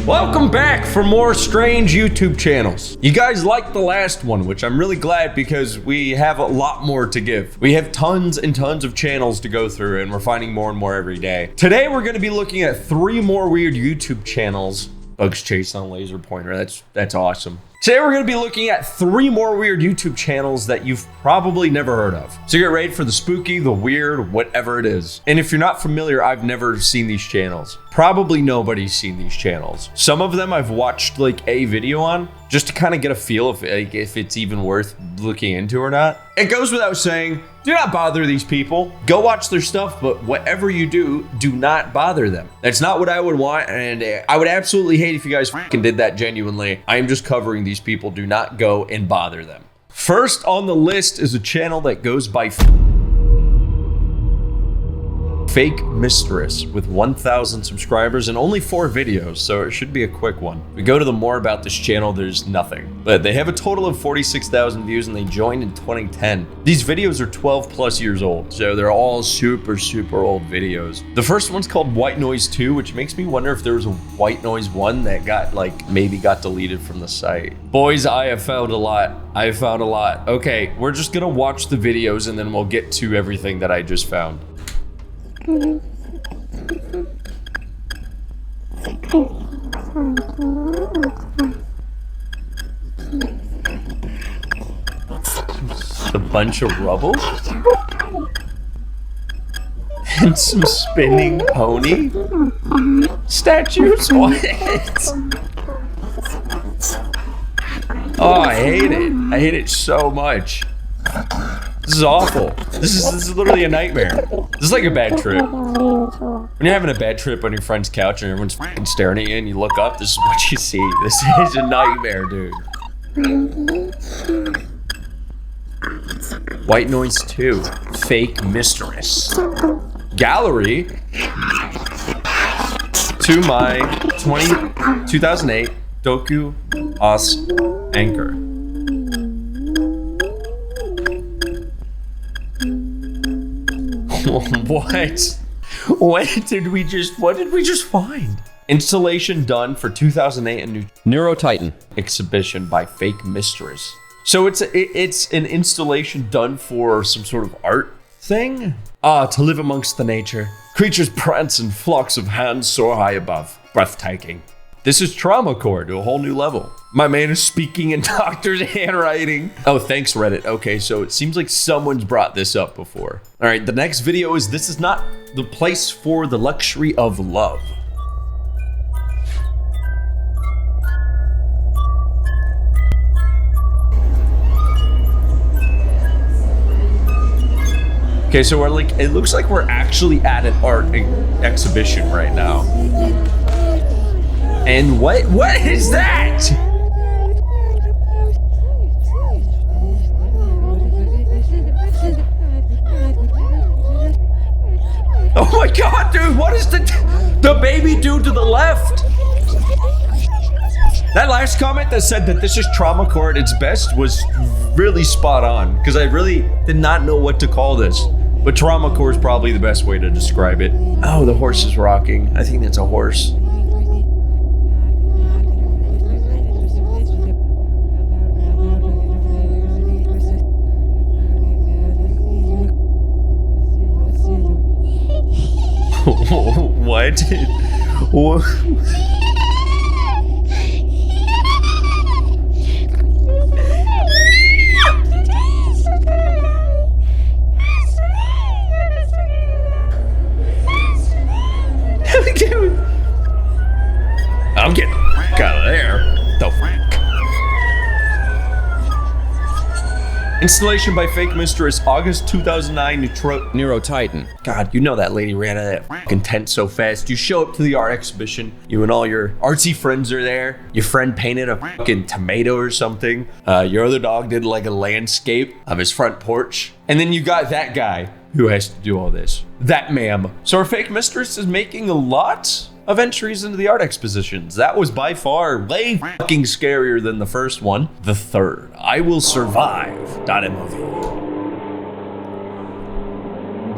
Welcome back for more strange YouTube channels. You guys liked the last one, which I'm really glad because we have a lot more to give. We have tons and tons of channels to go through and we're finding more and more every day. Today, we're gonna be looking at 3 more weird YouTube channels. Bugs chasing on a laser pointer, that's awesome. Today we're going to be looking at 3 more weird YouTube channels that you've probably never heard of. So get ready for the spooky, the weird, whatever it is. And if you're not familiar, I've never seen these channels. Probably nobody's seen these channels. Some of them I've watched like a video on just to kind of get a feel if it's even worth looking into or not. It goes without saying, do not bother these people. Go watch their stuff, but whatever you do, do not bother them. That's not what I would want, and I would absolutely hate if you guys fucking did that genuinely. I am just covering these people. Do not go and bother them. First on the list is a channel that goes by Fake Mistress with 1,000 subscribers and only 4 videos, so it should be a quick one. We go to the more about this channel, there's nothing. But they have a total of 46,000 views and they joined in 2010. These videos are 12 plus years old, so they're all super old videos. The first one's called White Noise 2, which makes me wonder if there was a White Noise 1 that got maybe got deleted from the site. Boys, I have found a lot. Okay, we're just gonna watch the videos and then we'll get to everything that I just found. A bunch of rubble and some spinning pony statues. What? Oh, I hate it. I hate it so much. This is awful. This is literally a nightmare. This is like a bad trip. When you're having a bad trip on your friend's couch and everyone's fucking staring at you and you look up, this is what you see. This is a nightmare, dude. White Noise 2, Fake Mistress. Gallery to my 2008 Doku Os Anchor. What did we just find? Installation done for 2008 and Neuro Titan exhibition by Fake Mistress. So it's an installation done for some sort of art thing? To live amongst the nature. Creatures prance in flocks of hands soar high above. Breathtaking. This is trauma core to a whole new level. My man is speaking in doctor's handwriting. Oh, thanks, Reddit. Okay, so it seems like someone's brought this up before. All right, the next video is This Is Not the Place for the Luxury of Love. Okay, so it looks like we're actually at an art exhibition right now. And what is that? Oh my god, dude, what is the baby dude to the left? That last comment that said that this is trauma core at its best was really spot on, because I really did not know what to call this. But trauma core is probably the best way to describe it. Oh, the horse is rocking. I think that's a horse. What? I'm getting the fuck out of there. The fuck? Installation by Fake Mistress, August 2009, Neuro Titan. God, you know that lady ran out of that fucking tent so fast. You show up to the art exhibition, you and all your artsy friends are there. Your friend painted a fucking tomato or something. Your other dog did like a landscape of his front porch. And then you got that guy who has to do all this. That ma'am. So our Fake Mistress is making a lot of entries into the art expositions. That was by far way fucking scarier than the first one. The third, I Will Survive. .mov.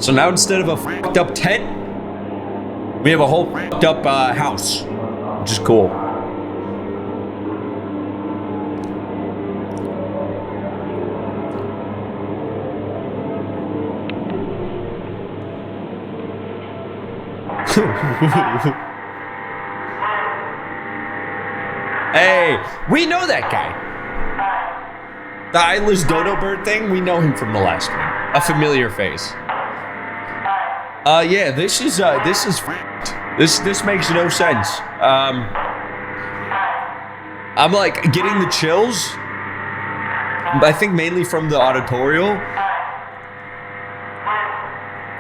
So now instead of a fucked up tent, we have a whole fucked up house, which is cool. Hey, we know that guy. The eyeless dodo bird thing, we know him from the last one. A familiar face. Yeah, this is this makes no sense. I'm like getting the chills. I think mainly from the auditorial.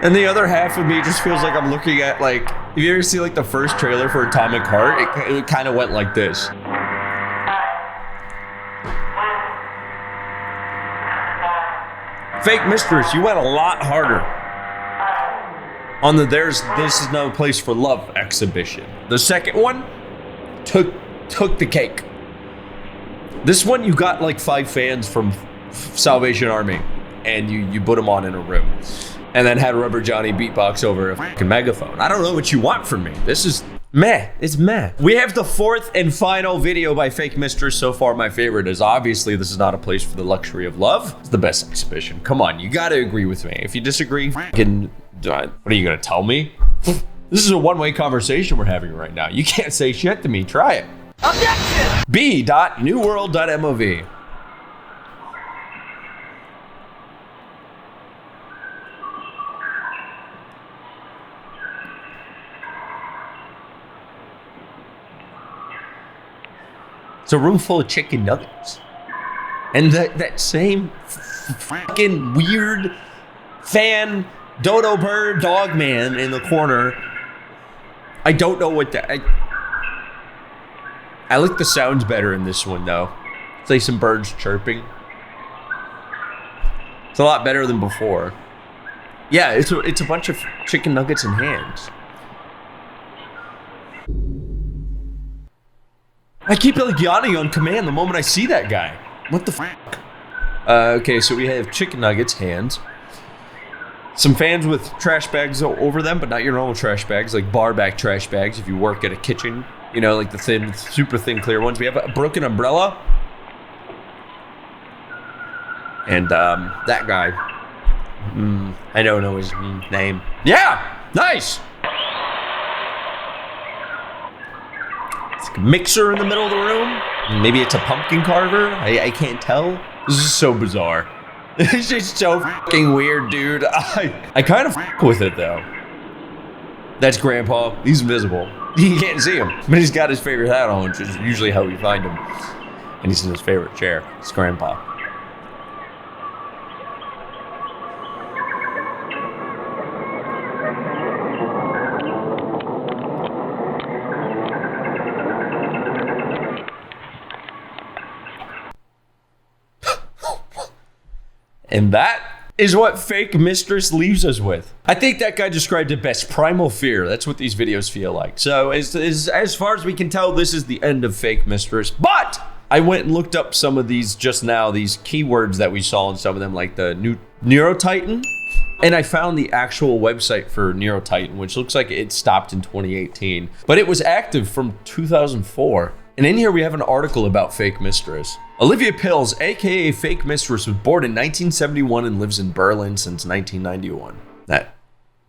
And the other half of me just feels like I'm looking at, like, if you ever see like the first trailer for Atomic Heart, it kind of went like this. Fake Mistress, you went a lot harder on the This Is No Place for Love exhibition. The second one took the cake. This one you got like 5 fans from Salvation Army and you put them on in a room and then had Rubber Johnny beatbox over a fucking megaphone. I don't know what you want from me. This is meh. It's meh. We have the 4th and final video by Fake Mistress. So far, my favorite is obviously This Is Not a Place for the Luxury of Love. It's the best exhibition. Come on, you gotta agree with me. If you disagree, what are you gonna tell me? This is a one-way conversation we're having right now. You can't say shit to me. Try it. Objection! B.newworld.mov. It's a room full of chicken nuggets. And that same fucking weird fan dodo bird dog man in the corner. I don't know what that... I like the sounds better in this one though. It's like some birds chirping. It's a lot better than before. Yeah, it's a bunch of chicken nuggets and hands. I keep like yawning on command the moment I see that guy. What the fuck? Okay, so we have chicken nuggets, hands. Some fans with trash bags over them, but not your normal trash bags, like bar back trash bags if you work at a kitchen. You know, like the thin, super thin, clear ones. We have a broken umbrella. And that guy. I don't know his name. Yeah, nice. It's like a mixer in the middle of the room. Maybe it's a pumpkin carver. I can't tell. This is so bizarre. It's just so fucking weird, dude. I kind of fuck with it though. That's Grandpa. He's invisible. You can't see him, but he's got his favorite hat on, which is usually how we find him. And he's in his favorite chair. It's Grandpa. And that is what Fake Mistress leaves us with. I think that guy described it best. Primal fear. That's what these videos feel like. So as far as we can tell, this is the end of Fake Mistress. But I went and looked up some of these just now, these keywords that we saw in some of them, like the new Neurotitan. And I found the actual website for Neurotitan, which looks like it stopped in 2018. But it was active from 2004. And in here we have an article about Fake Mistress. Olivia Pills, aka Fake Mistress, was born in 1971 and lives in Berlin since 1991. That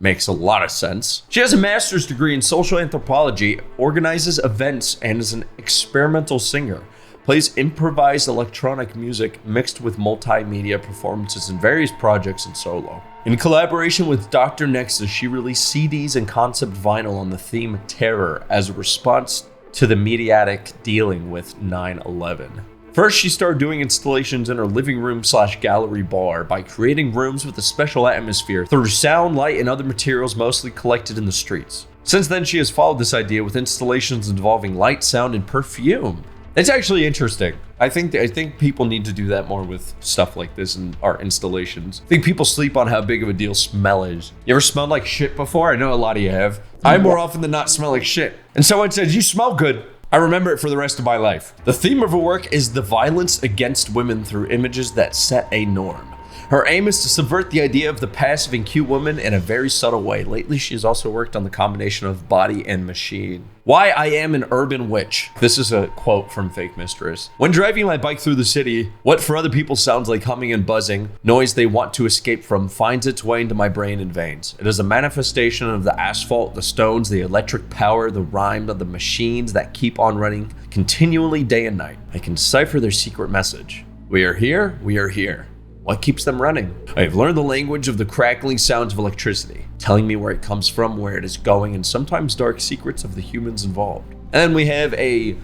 makes a lot of sense. She has a master's degree in social anthropology, organizes events, and is an experimental singer. Plays improvised electronic music mixed with multimedia performances in various projects and solo. In collaboration with Dr. Nexus, she released CDs and concept vinyl on the theme Terror as a response to the mediatic dealing with 9/11. First, she started doing installations in her living room / gallery bar by creating rooms with a special atmosphere through sound, light, and other materials mostly collected in the streets. Since then, she has followed this idea with installations involving light, sound, and perfume. It's actually interesting. I think people need to do that more with stuff like this in art installations. I think people sleep on how big of a deal smell is. You ever smelled like shit before? I know a lot of you have. I more often than not smell like shit. And someone says, "You smell good." I remember it for the rest of my life. The theme of her work is the violence against women through images that set a norm. Her aim is to subvert the idea of the passive and cute woman in a very subtle way. Lately, she has also worked on the combination of body and machine. Why I am an urban witch. This is a quote from Fake Mistress. When driving my bike through the city, what for other people sounds like humming and buzzing, noise they want to escape from, finds its way into my brain and veins. It is a manifestation of the asphalt, the stones, the electric power, the rhyme of the machines that keep on running continually day and night. I can decipher their secret message. We are here, we are here. What keeps them running? I have learned the language of the crackling sounds of electricity, telling me where it comes from, where it is going, and sometimes dark secrets of the humans involved. And then we have a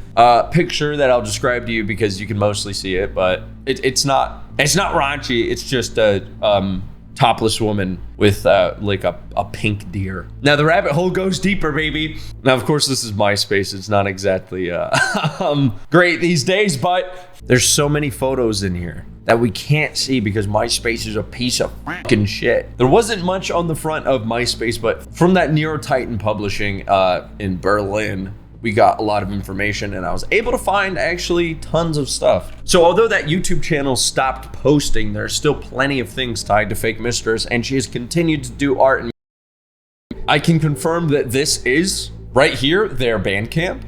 picture that I'll describe to you because you can mostly see it, but it's not raunchy. It's just a topless woman with like a pink deer. Now the rabbit hole goes deeper, baby. Now, of course, this is MySpace. It's not exactly great these days, but there's so many photos in here that we can't see because MySpace is a piece of fucking shit. There wasn't much on the front of MySpace, but from that Neo Titan publishing in Berlin, we got a lot of information and I was able to find actually tons of stuff. So although that YouTube channel stopped posting, there's still plenty of things tied to Fake Mistress, and she has continued to do art. And I can confirm that this is, right here, their Bandcamp.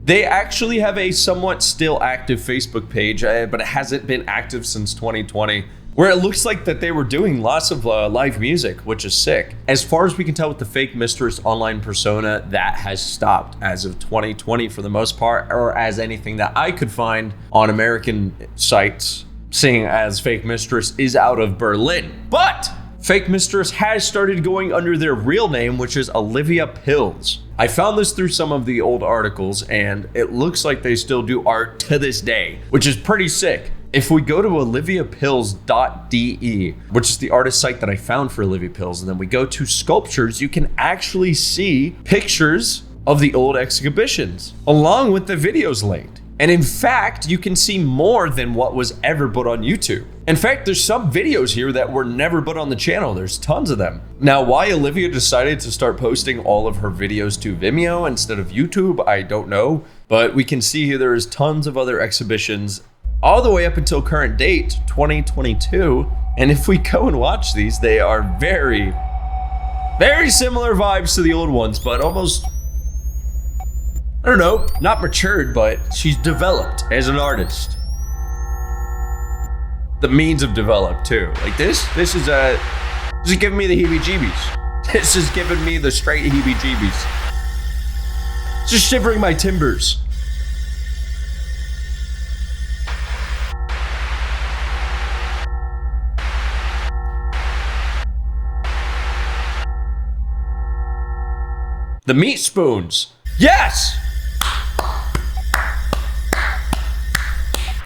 They actually have a somewhat still active Facebook page, but it hasn't been active since 2020, where it looks like that they were doing lots of live music, which is sick. As far as we can tell with the Fake Mistress online persona, that has stopped as of 2020 for the most part, or as anything that I could find on American sites, seeing as Fake Mistress is out of Berlin. But Fake Mistress has started going under their real name, which is Olivia Pills. I found this through some of the old articles, and it looks like they still do art to this day, which is pretty sick. If we go to oliviapills.de, which is the artist site that I found for Olivia Pills, and then we go to sculptures, you can actually see pictures of the old exhibitions, along with the videos linked. And in fact, you can see more than what was ever put on YouTube. In fact, there's some videos here that were never put on the channel. There's tons of them. Now, why Olivia decided to start posting all of her videos to Vimeo instead of YouTube, I don't know. But we can see here there's tons of other exhibitions all the way up until current date, 2022. And if we go and watch these, they are very, very similar vibes to the old ones, but almost, I don't know, not matured, but she's developed as an artist. The means have developed too. Like this is giving me the heebie-jeebies. This is giving me the straight heebie-jeebies. It's just shivering my timbers. The meat spoons. Yes!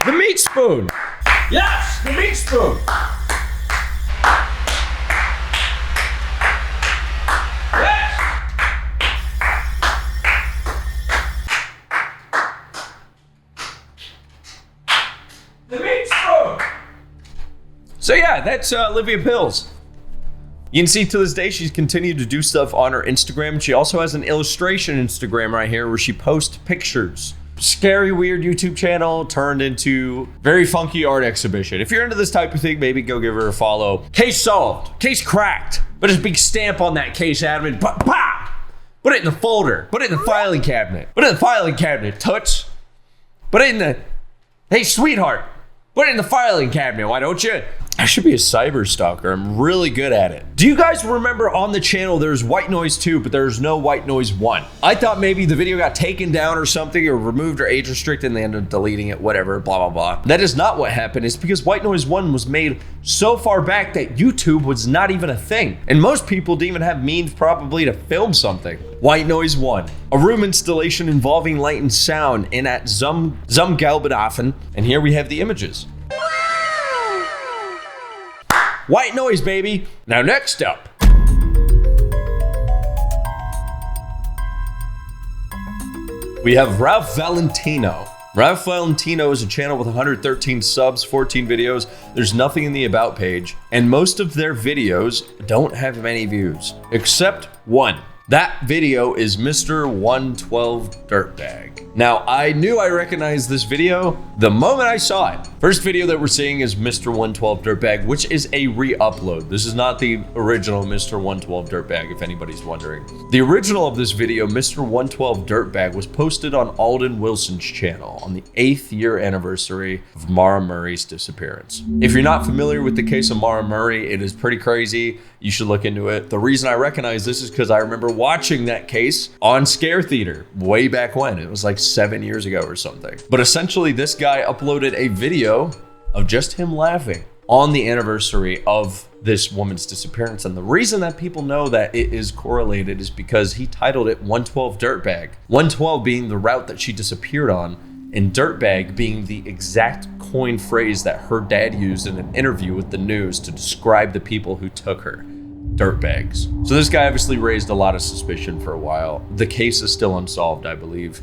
The meat spoon. Yes, the meat spoon. Yes. The meat spoon. So yeah, that's Olivia Pills. You can see to this day, she's continued to do stuff on her Instagram. She also has an illustration Instagram right here where she posts pictures. Scary, weird YouTube channel turned into very funky art exhibition. If you're into this type of thing, maybe go give her a follow. Case solved. Case cracked. Put a big stamp on that case, admin. Bah! Put it in the folder. Put it in the filing cabinet. Put it in the filing cabinet, Toots. Put it in the... Hey, sweetheart. Put it in the filing cabinet, why don't you? I should be a cyber stalker. I'm really good at it. Do you guys remember on the channel there's White Noise 2, but there's no White Noise 1? I thought maybe the video got taken down or something, or removed or age restricted, and they ended up deleting it, whatever, blah, blah, blah. That is not what happened. It's because White Noise 1 was made so far back that YouTube was not even a thing. And most people didn't even have means probably to film something. White Noise 1, a room installation involving light and sound in at Zum Galbedafen. And here we have the images. White Noise, baby. Now next up. We have Ralph Valentino. Valentino is a channel with 113 subs, 14 videos. There's nothing in the about page, and most of their videos don't have many views, except one. That video is Mr. 112 Dirtbag. Now, I knew I recognized this video the moment I saw it. First video that we're seeing is Mr. 112 Dirtbag, which is a re-upload. This is not the original Mr. 112 Dirtbag, if anybody's wondering. The original of this video, Mr. 112 Dirtbag, was posted on Alden Wilson's channel on the 8th year anniversary of Mara Murray's disappearance. If you're not familiar with the case of Mara Murray, it is pretty crazy. You should look into it. The reason I recognize this is because I remember watching that case on Scare Theater way back when. It was like 7 years ago or something. But essentially, this guy uploaded a video of just him laughing on the anniversary of this woman's disappearance. And the reason that people know that it is correlated is because he titled it 112 Dirtbag. 112 being the route that she disappeared on, and dirtbag being the exact coin phrase that her dad used in an interview with the news to describe the people who took her. Dirtbags. So this guy obviously raised a lot of suspicion for a while. The case is still unsolved, I believe.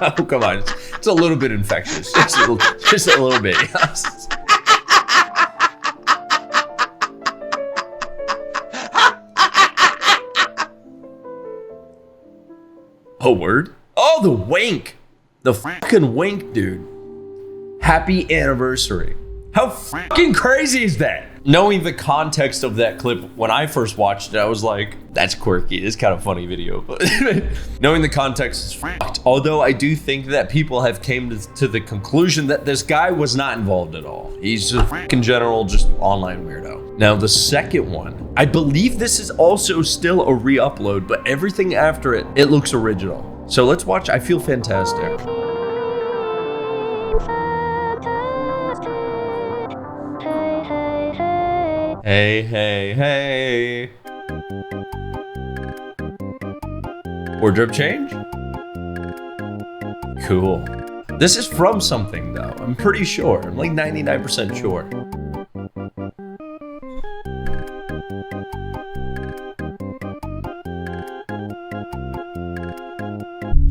Oh, come on. It's a little bit infectious. Just a little bit. Oh, word? Oh, the wink. The fucking wink, dude. Happy anniversary. How fucking crazy is that? Knowing the context of that clip, when I first watched it, I was like, that's quirky. It's kind of funny video. But knowing the context is fucked. Although I do think that people have came to the conclusion that this guy was not involved at all. He's just fucking general, just online weirdo. Now, the second one, I believe this is also still a re-upload, but everything after it, it looks original. So let's watch I Feel Fantastic. Hey, hey, hey. Wardrobe change? Cool. This is from something though. I'm pretty sure. I'm like 99% sure.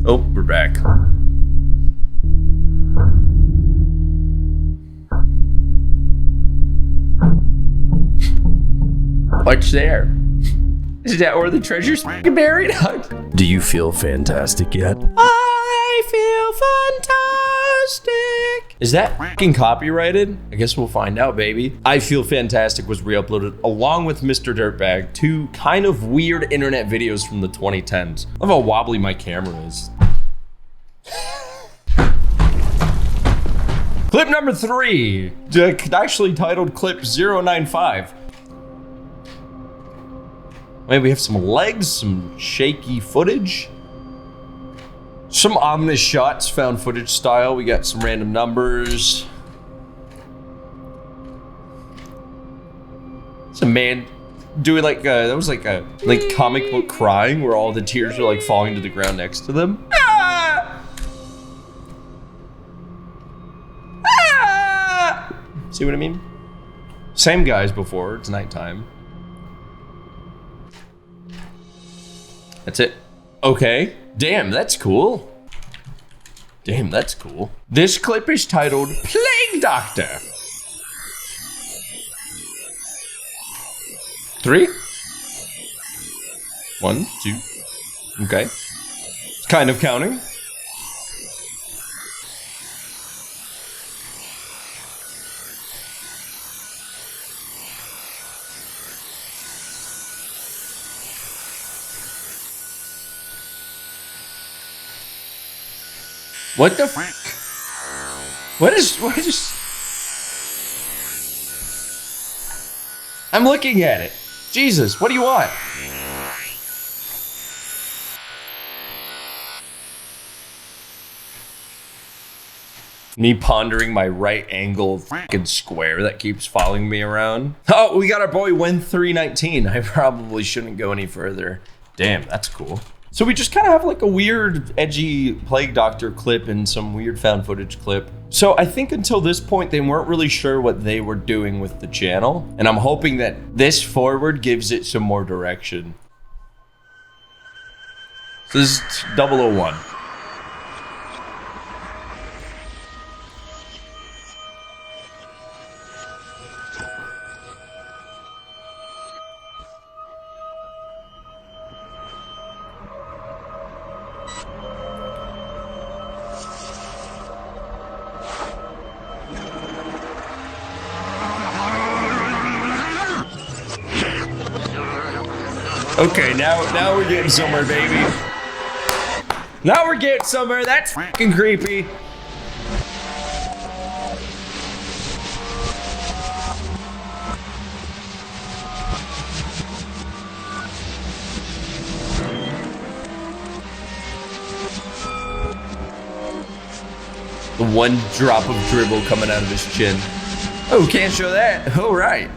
Oh, we're back. What's there? Is that where the treasure's buried? Do you feel fantastic yet? I feel fantastic. Is that fucking copyrighted? I guess we'll find out, baby. I Feel Fantastic was re-uploaded along with Mr. Dirtbag, two kind of weird internet videos from the 2010s. I love how wobbly my camera is. Clip number 3, actually titled Clip 095. Wait, we have some legs, some shaky footage. Some ominous shots, found footage style. We got some random numbers. Some man doing like that was like a comic book crying where all the tears are like falling to the ground next to them. Ah! Ah! See what I mean? Same guy as before, it's nighttime. That's it. Okay. Damn, that's cool. Damn, that's cool. This clip is titled Plague Doctor. 3. 1, 2. Okay. Kind of counting. What the frick? What is... I'm looking at it. Jesus, what do you want? Me pondering my right angle fucking square that keeps following me around. Oh, we got our boy Win319. I probably shouldn't go any further. Damn, that's cool. So we just kind of have like a weird, edgy Plague Doctor clip and some weird found footage clip. So I think until this point, they weren't really sure what they were doing with the channel. And I'm hoping that this forward gives it some more direction. So this is 001. Okay, now we're getting somewhere, baby. Now we're getting somewhere. That's fucking creepy. The one drop of dribble coming out of his chin. Oh, can't show that. All right.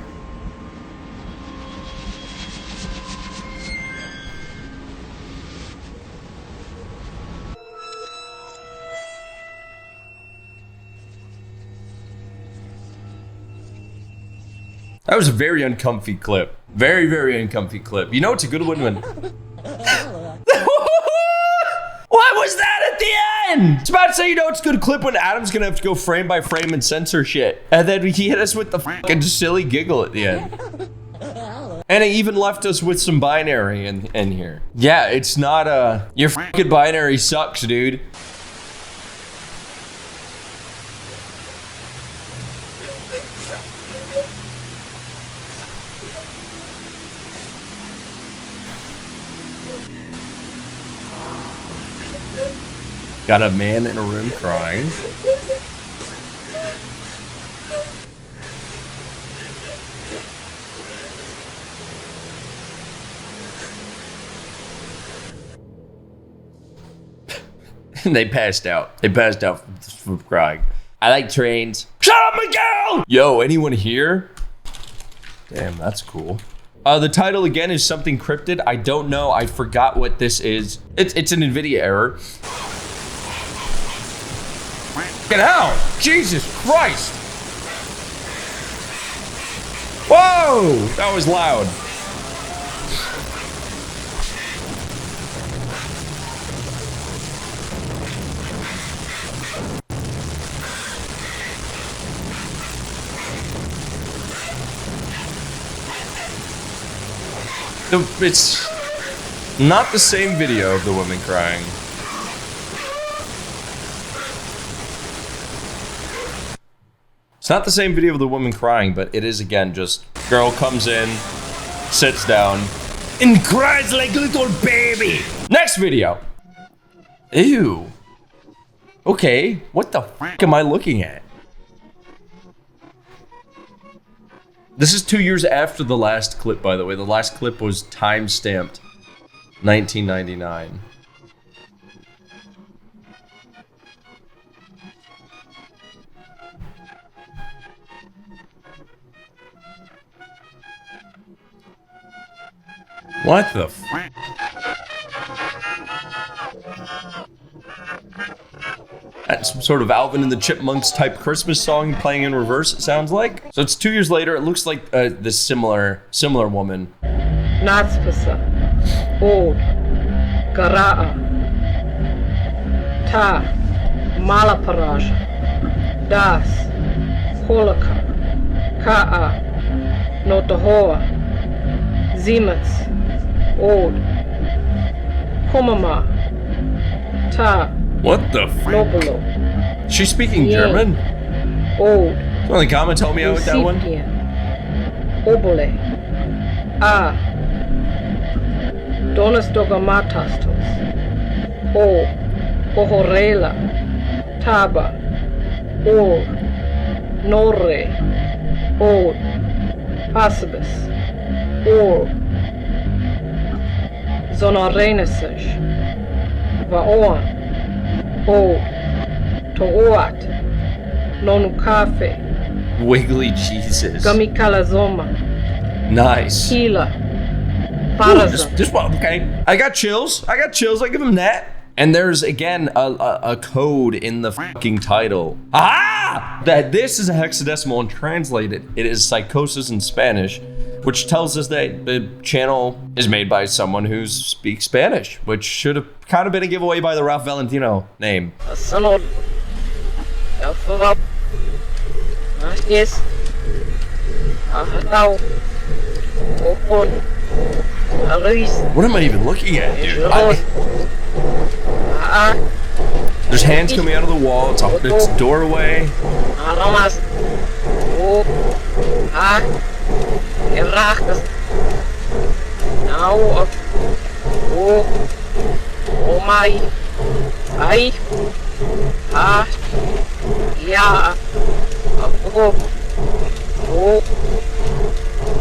That was a very uncomfy clip. Very, very uncomfy clip. You know it's a good one when... What was that at the end? It's about to say, you know it's a good clip when Adam's gonna have to go frame by frame and censor shit. And then he hit us with the fucking silly giggle at the end. And he even left us with some binary in here. Yeah, it's not your fucking binary sucks, dude. Got a man in a room crying. They passed out. They passed out from crying. I like trains. Shut up, Miguel! Yo, anyone here? Damn, that's cool. The title again is something cryptid. I don't know. I forgot what this is. It's an NVIDIA error. Get out! Jesus Christ! Whoa! That was loud. It's not the same video of the woman crying. It's not the same video of the woman crying, but it is again just girl comes in, sits down, and cries like a little baby. Next video. Ew. Okay, what the fuck am I looking at? This is 2 years after the last clip, by the way. The last clip was time-stamped 1999. What the f? That's some sort of Alvin and the Chipmunks type Christmas song playing in reverse, it sounds like. So it's 2 years later, it looks like this similar woman. Natspasa, Od, Garaa, Ta, Malaparaja, Das, Holaka, Ka'a, Notahoa, Ziemats, Od, Komama, Ta. What the f? Nobolo. She's speaking German? Od. Only comment tell me out with that one. Obole. A. Donestogamatastos. O. Ohorela. Taba. Or. Norre. Od. Passibus. Or. Zonorenesesh. Vaon. O. To'oat. Nonu Cafe, Wiggly Jesus. Gummy Calazoma, Nice. Gila, Ooh, Paraza. this one, okay. I got chills. I give him that. And there's, again, a code in the fucking title. Ah! That this is a hexadecimal and translated. It is psychosis in Spanish, which tells us that the channel is made by someone who speaks Spanish, which should have kind of been a giveaway by the Ralph Valentino name. Salon. Yes. Ahataw. Opon. Aris. What am I even looking at, dude? Ah. There's hands coming out of the wall. It's a doorway. Aramas. Oh. Ah. Erracas. Now. Oh. Oh my. Ay. Ah. Yeah. Oh. Oh.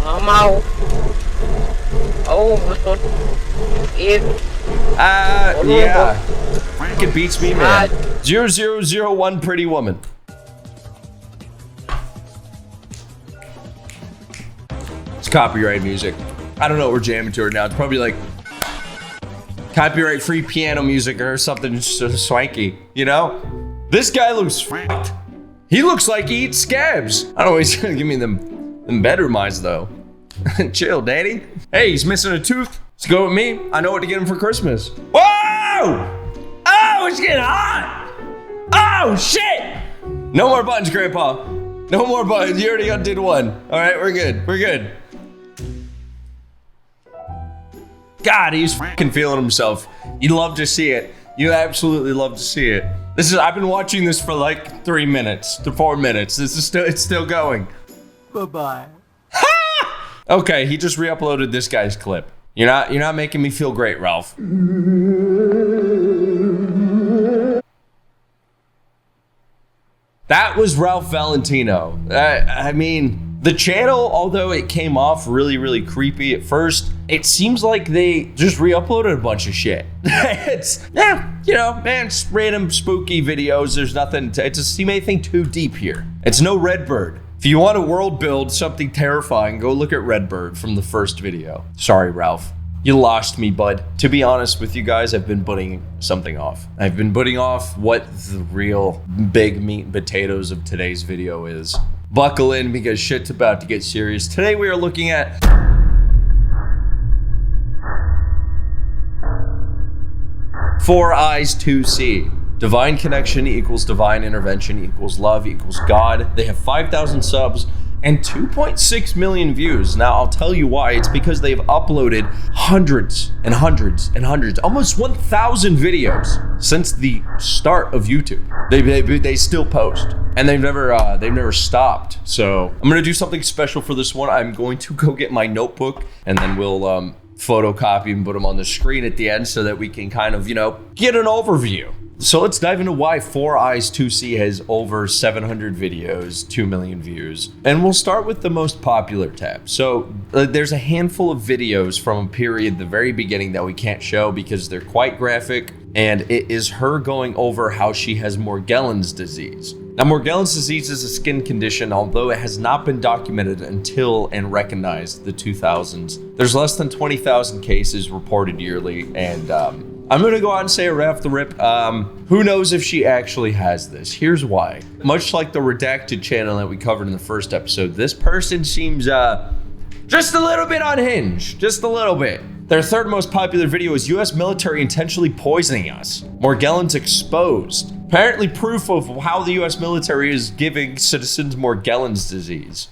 Mamau. Oh, yeah. It beats me, man. 0001 Pretty Woman. It's copyright music. I don't know what we're jamming to right now. It's probably like copyright free piano music or something swanky, you know? This guy looks fucked. He looks like he eats scabs. I don't know, he's gonna give me them bedroom eyes though. Chill, daddy. Hey, he's missing a tooth. Let's go with me. I know what to get him for Christmas. Whoa! Oh, it's getting hot! Oh, shit! No more buttons, Grandpa. No more buttons. You already undid one. All right, we're good. We're good. God, he's fucking feeling himself. You love to see it. You absolutely love to see it. I've been watching this for like 3 minutes to 4 minutes. It's still going. Bye-bye. Okay, he just re-uploaded this guy's clip. You're not making me feel great, Ralph. That was Ralph Valentino. I mean, the channel, although it came off really, really creepy at first, it seems like they just re-uploaded a bunch of shit. It's, just random spooky videos. There's nothing, it doesn't seem anything too deep here. It's no Redbird. If you want to world build something terrifying, go look at Redbird from the first video. Sorry, Ralph. You lost me, bud. To be honest with you guys, I've been putting something off. I've been putting off what the real big meat and potatoes of today's video is. Buckle in because shit's about to get serious. Today we are looking at Four Eyes 2C. Divine connection equals divine intervention equals love equals God. They have 5,000 subs and 2.6 million views. Now, I'll tell you why. It's because they've uploaded hundreds and hundreds and hundreds, almost 1,000 videos since the start of YouTube. They still post, and they've never stopped. So I'm gonna do something special for this one. I'm going to go get my notebook, and then we'll photocopy and put them on the screen at the end so that we can kind of, get an overview. So let's dive into why Four Eyes 2C has over 700 videos, 2 million views. And we'll start with the most popular tab. So there's a handful of videos from a period, the very beginning, that we can't show because they're quite graphic. And it is her going over how she has Morgellons disease. Now, Morgellons disease is a skin condition, although it has not been documented until and recognized the 2000s. There's less than 20,000 cases reported yearly, and I'm gonna go out and say it right off the rip. Who knows if she actually has this? Here's why. Much like the redacted channel that we covered in the first episode, this person seems just a little bit unhinged, just a little bit. Their third most popular video is US military intentionally poisoning us. Morgellons exposed. Apparently proof of how the US military is giving citizens Morgellons disease.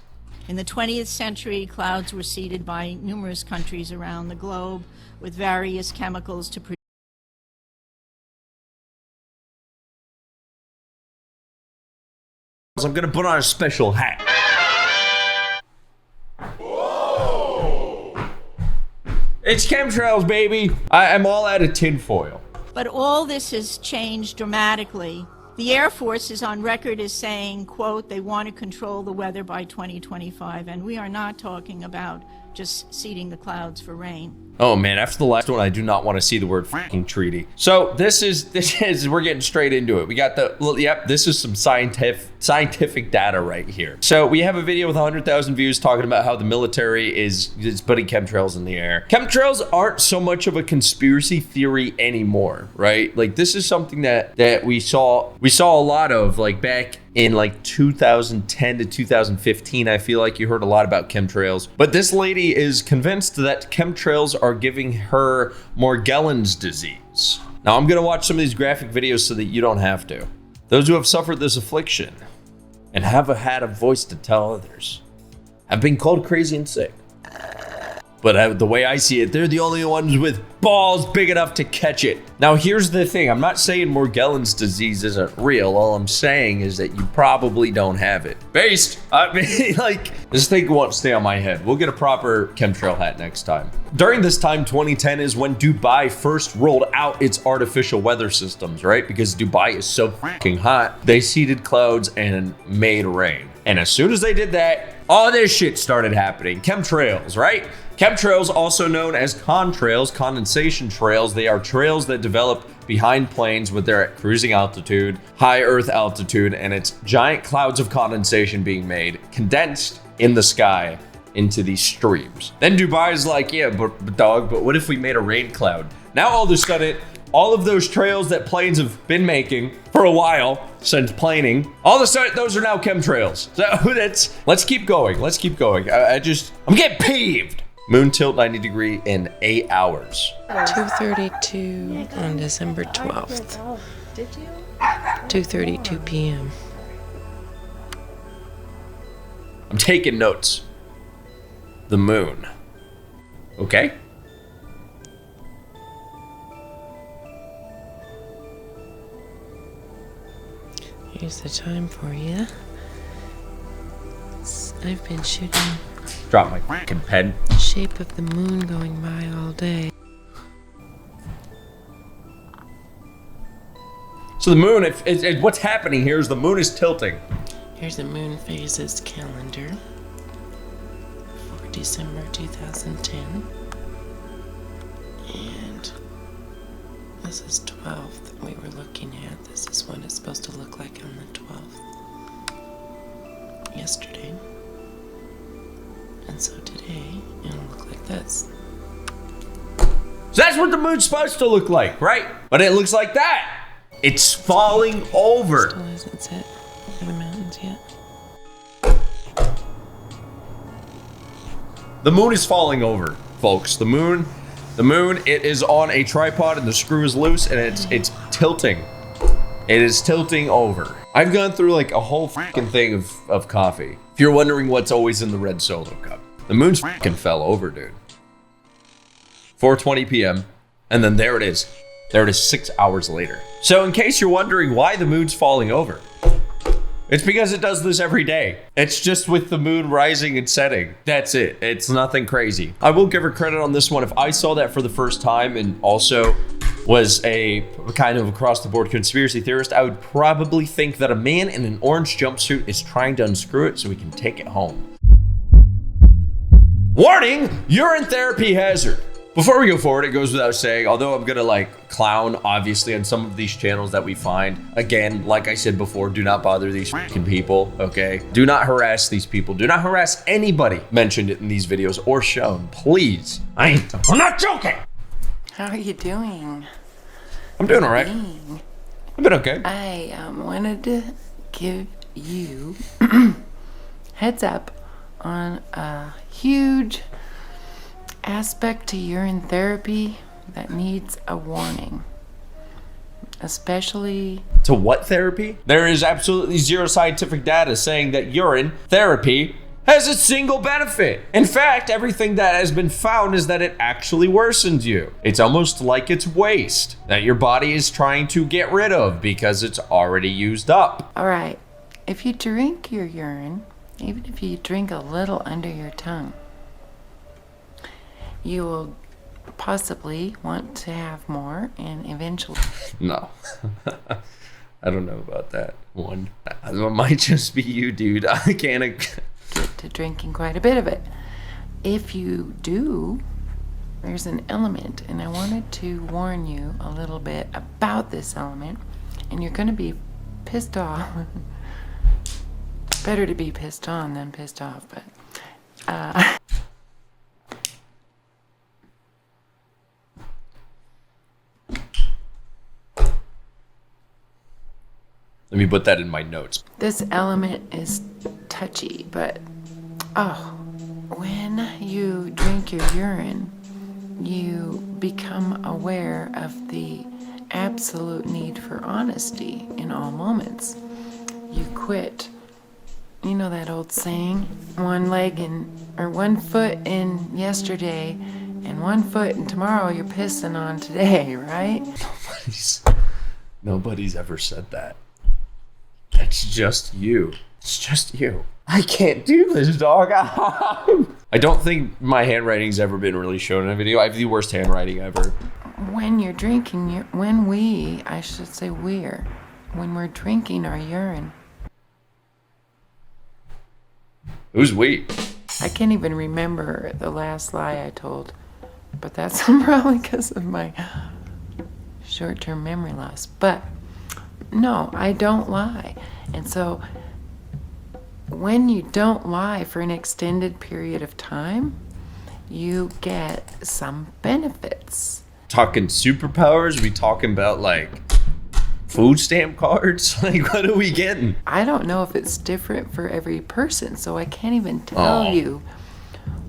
In the 20th century, clouds were seeded by numerous countries around the globe with various chemicals to produce. I'm gonna put on a special hat. It's chemtrails, baby. I'm all out of tinfoil. But all this has changed dramatically. The Air Force is on record as saying, quote, they want to control the weather by 2025, and we are not talking about just seeding the clouds for rain. Oh man, after the last one, I do not want to see the word fucking treaty. So this is, we're getting straight into it. We got this is some scientific data right here. So we have a video with 100,000 views talking about how the military is putting chemtrails in the air. Chemtrails aren't so much of a conspiracy theory anymore, right? Like this is something that we saw a lot of like back in like 2010 to 2015. I feel like you heard a lot about chemtrails, but this lady is convinced that chemtrails are giving her Morgellons disease. Now I'm gonna watch some of these graphic videos so that you don't have to. Those who have suffered this affliction and have had a voice to tell others have been called crazy and sick. But the way I see it, they're the only ones with balls big enough to catch it. Now, here's the thing. I'm not saying Morgellons disease isn't real. All I'm saying is that you probably don't have it. Based, I mean, like, this thing won't stay on my head. We'll get a proper chemtrail hat next time. During this time, 2010 is when Dubai first rolled out its artificial weather systems, right? Because Dubai is so fucking hot, they seeded clouds and made rain. And as soon as they did that, all this shit started happening. Chemtrails, right? Chemtrails, also known as contrails, condensation trails, they are trails that develop behind planes when they're at cruising altitude, high Earth altitude, and it's giant clouds of condensation being made, condensed in the sky into these streams. Then Dubai is like, yeah, but what if we made a rain cloud? Now all of a sudden, all of those trails that planes have been making for a while since planing, all of a sudden those are now chemtrails. So let's keep going. Let's keep going. I'm getting peeved. Moon tilt 90 degree in 8 hours. 2:32 on December 12th. Did you? 2:32 p.m. I'm taking notes. The moon. Okay? Here's the time for you. I've been shooting Drop my fucking pen. the shape of the moon going by all day. So the moon, what's happening here is the moon is tilting. Here's the moon phases calendar for December 2010. And this is 12th that we were looking at. This is what it's supposed to look like on the 12th. Yesterday. And so today, it'll look like this. So that's what the moon's supposed to look like, right? But it looks like that. It's falling over. Still hasn't set over the mountains yet. The moon is falling over, folks. The moon, it is on a tripod and the screw is loose and it's tilting. It is tilting over. I've gone through like a whole fucking thing of coffee. If you're wondering what's always in the red solo cup. The moon's fucking fell over, dude. 4:20 p.m. And then there it is. There it is 6 hours later. So in case you're wondering why the moon's falling over, it's because it does this every day. It's just with the moon rising and setting. That's it. It's nothing crazy. I will give her credit on this one. If I saw that for the first time and also was a kind of across-the-board conspiracy theorist, I would probably think that a man in an orange jumpsuit is trying to unscrew it so we can take it home. Warning, urine therapy hazard. Before we go forward, it goes without saying, although I'm gonna like clown obviously on some of these channels that we find, again, like I said before, do not bother these fucking people, okay? Do not harass these people. Do not harass anybody mentioned in these videos or shown, please. I'm not joking. How are you doing? I'm doing all right. I've been okay. I wanted to give you heads up on a huge aspect to urine therapy that needs a warning. Especially to what therapy? There is absolutely zero scientific data saying that urine therapy has a single benefit. In fact, everything that has been found is that it actually worsens you. It's almost like it's waste that your body is trying to get rid of because it's already used up. All right, if you drink your urine, even if you drink a little under your tongue, you will possibly want to have more and eventually... No. I don't know about that one. It might just be you, dude. I can't... get to drinking quite a bit of it. if you do, there's an element, and I wanted to warn you a little bit about this element, and you're going to be pissed off. Better to be pissed on than pissed off, but Let me put that in my notes. this element is touchy, but when you drink your urine, you become aware of the absolute need for honesty in all moments. You quit. You know that old saying, one foot in yesterday and 1 foot in tomorrow you're pissing on today, right? Nobody's ever said that. That's just you. It's just you. I can't do this, dog. I don't think my handwriting's ever been really shown in a video. I have the worst handwriting ever. When you're drinking, when we're drinking our urine, Who's we? I can't even remember the last lie I told, but that's probably because of my short-term memory loss. But no, I don't lie. And so when you don't lie for an extended period of time, you get some benefits. Talking superpowers? We talking about like food stamp cards? Like, what are we getting? I don't know if it's different for every person, so I can't even tell you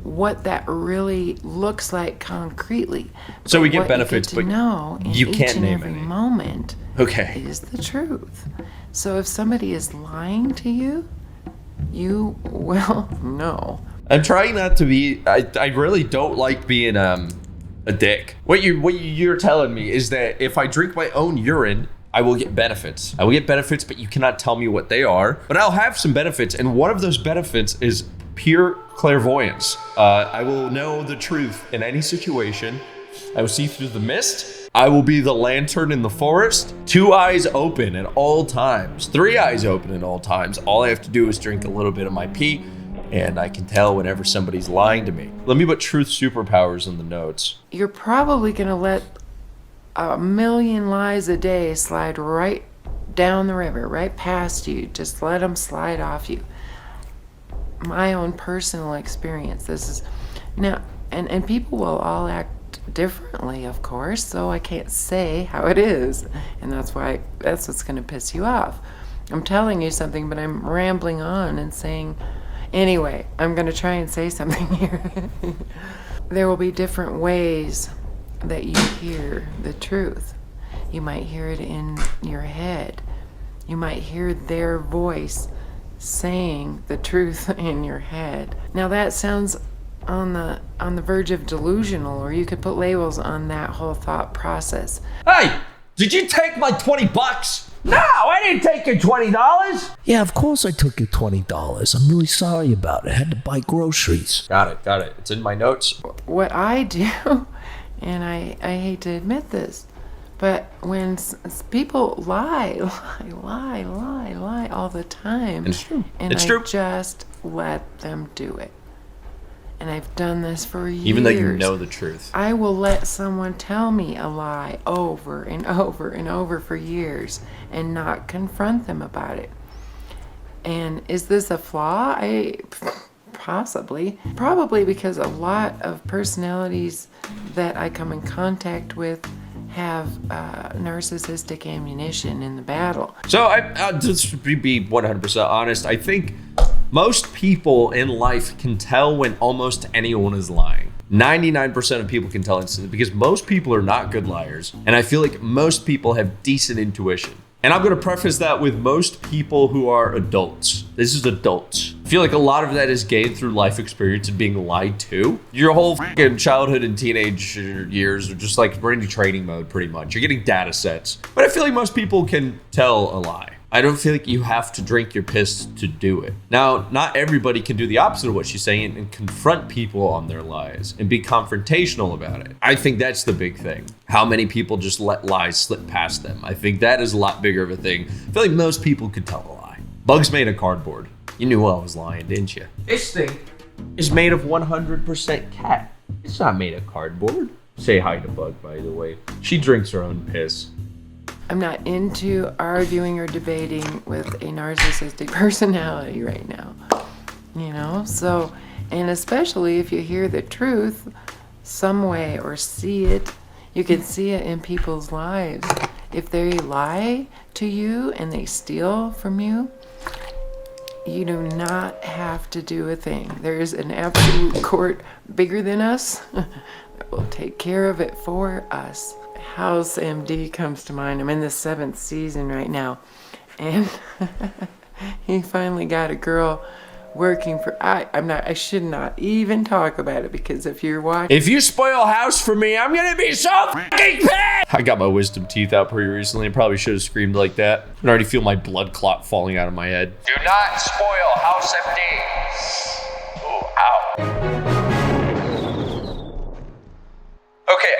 what that really looks like concretely. So we get what benefits, you get to but know in you each can't and name every any. moment Okay. is the truth. So if somebody is lying to you, you will know. I'm trying not to be. I really don't like being a dick. What you're telling me is that if I drink my own urine, I will get benefits. I will get benefits, but you cannot tell me what they are. But I'll have some benefits, and one of those benefits is pure clairvoyance. I will know the truth in any situation. I will see through the mist. I will be the lantern in the forest. 2 eyes open at all times. 3 eyes open at all times. All I have to do is drink a little bit of my pee, and I can tell whenever somebody's lying to me. Let me put truth superpowers in the notes. You're probably going to let a million lies a day slide right down the river, right past you. Just let them slide off you. My own personal experience. This is now, and people will all act differently, of course, so I can't say how it is, and that's what's going to piss you off. I'm telling you something, but I'm rambling on and saying, anyway, I'm going to try and say something here. There will be different ways that you hear the truth. You might hear it in your head. You might hear their voice saying the truth in your head. Now that sounds on the verge of delusional, or you could put labels on that whole thought process. Hey, did you take my $20? No, I didn't take your $20. Yeah, of course I took your $20. I'm really sorry about it. I had to buy groceries. Got it. It's in my notes. What I do, and I hate to admit this, but when people lie all the time, It's true. and It's I true. just let them do it. And I've done this for years. Even though you know the truth. I will let someone tell me a lie over and over and over for years and not confront them about it. And is this a flaw? Possibly. Probably because a lot of personalities that I come in contact with have narcissistic ammunition in the battle. So I'll just be 100% honest. I think most people in life can tell when almost anyone is lying. 99% of people can tell instantly because most people are not good liars. And I feel like most people have decent intuition. And I'm going to preface that with most people who are adults. This is adults. I feel like a lot of that is gained through life experience and being lied to. Your whole fucking childhood and teenage years are just like we're in training mode pretty much. You're getting data sets. But I feel like most people can tell a lie. I don't feel like you have to drink your piss to do it. Now, not everybody can do the opposite of what she's saying and confront people on their lies and be confrontational about it. I think that's the big thing. How many people just let lies slip past them? I think that is a lot bigger of a thing. I feel like most people could tell a lie. Bugs made a cardboard. You knew I was lying, didn't you? This thing is made of 100% cat. It's not made of cardboard. Say hi to Bug, by the way. She drinks her own piss. I'm not into arguing or debating with a narcissistic personality right now. You know, so, and especially if you hear the truth some way or see it, you can see it in people's lives. If they lie to you and they steal from you, you do not have to do a thing. There is an absolute court bigger than us that will take care of it for us. House MD comes to mind. I'm in the 7th season right now. And he finally got a girl working for, I should not even talk about it, because if you're watching. If you spoil house for me, I'm gonna be so fucking pissed! I got my wisdom teeth out pretty recently. I probably should have screamed like that. I can already feel my blood clot falling out of my head. Do not spoil House MD. Ooh, ow. Okay,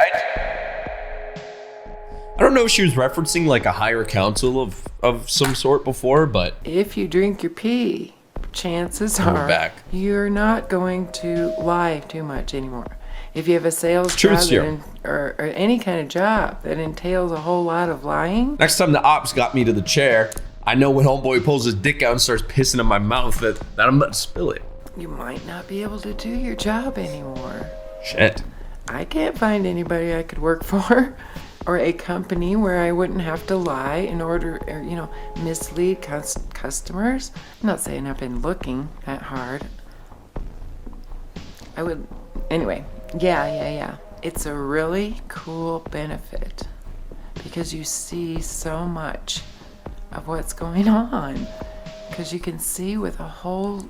I don't know if she was referencing like a higher council of some sort before, but If you drink your pee, chances We're are back. you're not going to lie too much anymore. If you have a sales Truth job serum. or any kind of job that entails a whole lot of lying, next time the ops got me to the chair, I know when homeboy pulls his dick out and starts pissing in my mouth that I'm about to spill it. you might not be able to do your job anymore. Shit. I can't find anybody I could work for or a company where I wouldn't have to lie in order, or, you know, mislead customers. I'm not saying I've been looking that hard. I would, anyway, yeah. It's a really cool benefit because you see so much of what's going on, because you can see with a whole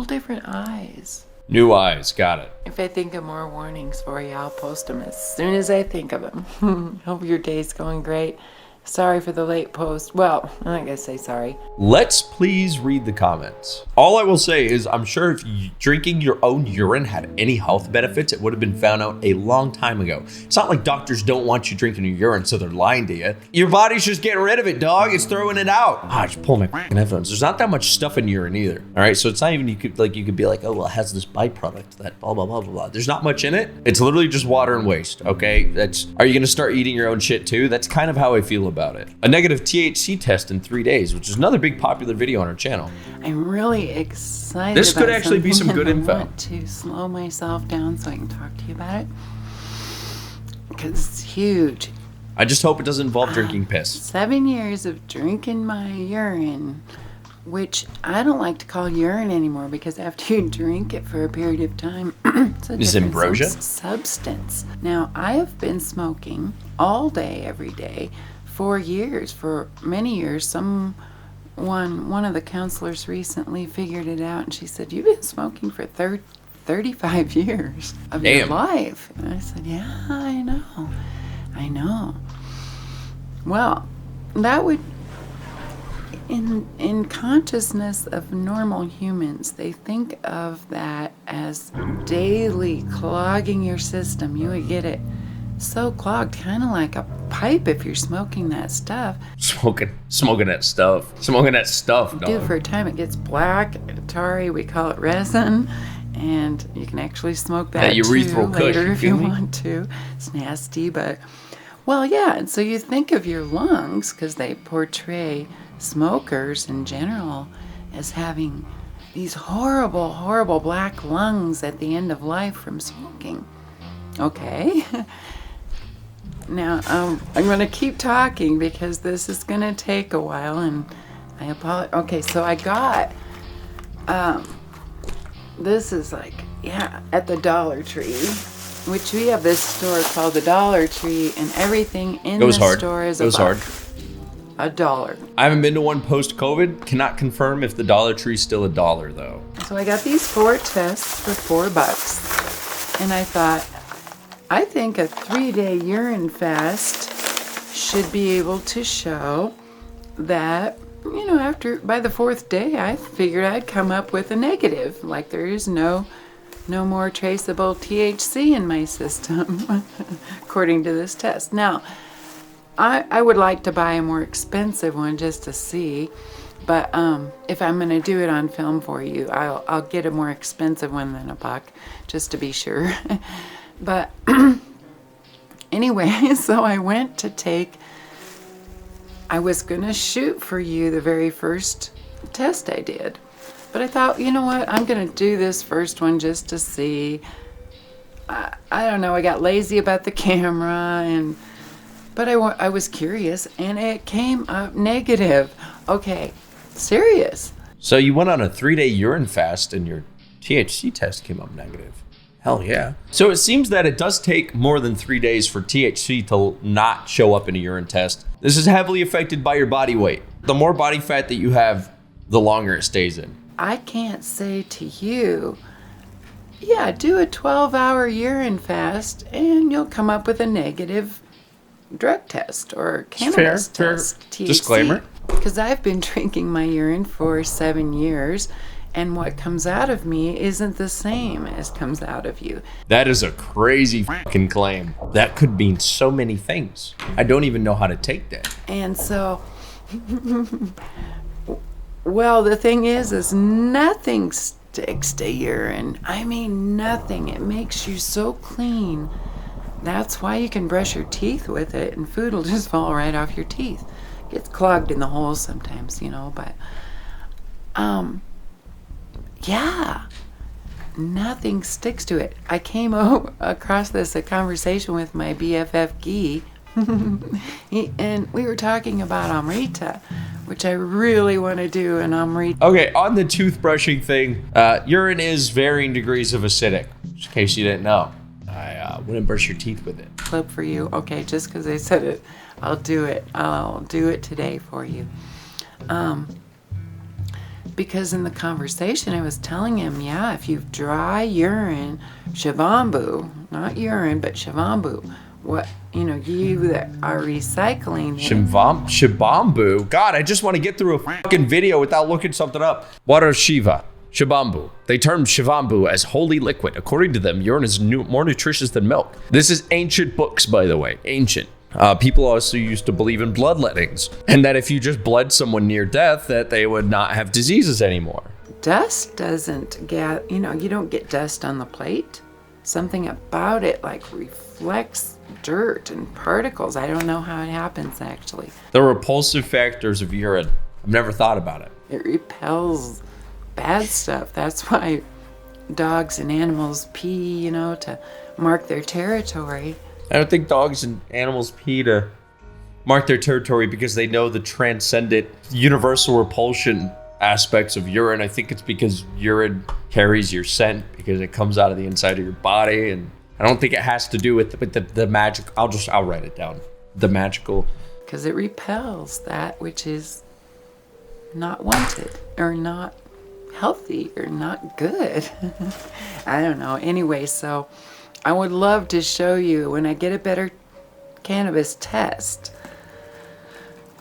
different eyes. New eyes, got it. If I think of more warnings for you, I'll post them as soon as I think of them. Hope your day's going great. Sorry for the late post. Well, I'm not gonna say sorry. Let's please read the comments. All I will say is I'm sure if drinking your own urine had any health benefits, it would have been found out a long time ago. It's not like doctors don't want you drinking your urine, so they're lying to you. Your body's just getting rid of it, dog. It's throwing it out. I just pulled my fucking headphones. There's not that much stuff in urine either. All right, so it's not even you could be like, oh well, it has this byproduct that blah blah blah blah blah. There's not much in it. It's literally just water and waste. Okay, are you gonna start eating your own shit too? That's kind of how I feel about it. A negative THC test in 3 days, which is another big popular video on our channel. I'm really excited. This could about actually be some something good and info. I want to slow myself down so I can talk to you about it, because it's huge. I just hope it doesn't involve drinking piss. 7 years of drinking my urine, which I don't like to call urine anymore, because after you drink it for a period of time, it's a Is different ambrosia? substance. Now, I have been smoking all day, every day, for years, for many years. One of the counselors recently figured it out, and she said, "You've been smoking for 35 years of your Damn. life." And I said, "Yeah, I know. Well, that would, in consciousness of normal humans, they think of that as daily clogging your system. You would get it so clogged, kind of like a pipe if you're smoking that stuff. Smoking that stuff, Do dog. for a time, it gets black, tarry, we call it resin, and you can actually smoke that That urethral too kush, later you if feel you me? want to. It's nasty, but, well, yeah, and so you think of your lungs, because they portray smokers in general as having these horrible, horrible black lungs at the end of life from smoking. Okay. Now, I'm going to keep talking because this is going to take a while, and I apologize. Okay, so I got, this is like, at the Dollar Tree, which we have this store called the Dollar Tree, and everything in the store is It was hard. $1. I haven't been to one post-COVID. Cannot confirm if the Dollar Tree's still $1 though. So I got these 4 tests for $4, and I thought, I think a 3-day urine fast should be able to show that, you know, by the 4th day, I figured I'd come up with a negative, like there is no more traceable THC in my system, according to this test. Now, I would like to buy a more expensive one just to see, But if I'm gonna do it on film for you, I'll get a more expensive one than $1, just to be sure. But anyway, so I went to I was gonna shoot for you the very first test I did. But I thought, you know what, I'm gonna do this first one just to see. I don't know, I got lazy about the camera, but I was curious, and it came up negative. Okay, serious. So you went on a 3-day urine fast and your THC test came up negative. Hell yeah. So it seems that it does take more than 3 days for THC to not show up in a urine test. This is heavily affected by your body weight. The more body fat that you have, the longer it stays in. I can't say to you, yeah, do a 12-hour urine fast and you'll come up with a negative drug test or cannabis test. Fair disclaimer. Because I've been drinking my urine for 7 years, and what comes out of me isn't the same as comes out of you. That is a crazy fucking claim. That could mean so many things. I don't even know how to take that. And so, well, the thing is nothing sticks to urine. I mean, nothing. It makes you so clean. That's why you can brush your teeth with it, and food will just fall right off your teeth. Gets clogged in the holes sometimes, but yeah, nothing sticks to it. I came across a conversation with my BFF Guy, and we were talking about Amrita, which I really want to do an Amrita. Okay, on the toothbrushing thing, urine is varying degrees of acidic, just in case you didn't know. I wouldn't brush your teeth with it. Clip for you. Okay, just because I said it, I'll do it. I'll do it today for you. Because in the conversation I was telling him, yeah, if you've dry urine, shavambu, not urine, but shavambu, what, you that are recycling it. Shabambu? God, I just want to get through a fucking video without looking something up. Water Shiva. Shabambu. They term Shavambu as holy liquid. According to them, urine is more nutritious than milk. This is ancient books, by the way. Ancient. People also used to believe in bloodlettings, and that if you just bled someone near death, that they would not have diseases anymore. Dust doesn't get, you don't get dust on the plate. Something about it reflects dirt and particles. I don't know how it happens, actually. The repulsive factors of urine. I've never thought about it. It repels bad stuff. That's why dogs and animals pee, to mark their territory. I don't think dogs and animals pee to mark their territory because they know the transcendent universal repulsion aspects of urine. I think it's because urine carries your scent because it comes out of the inside of your body, and I don't think it has to do with the magic. I'll write it down. The magical. Because it repels that which is not wanted or not healthy or not good. I don't know. Anyway, so I would love to show you when I get a better cannabis test.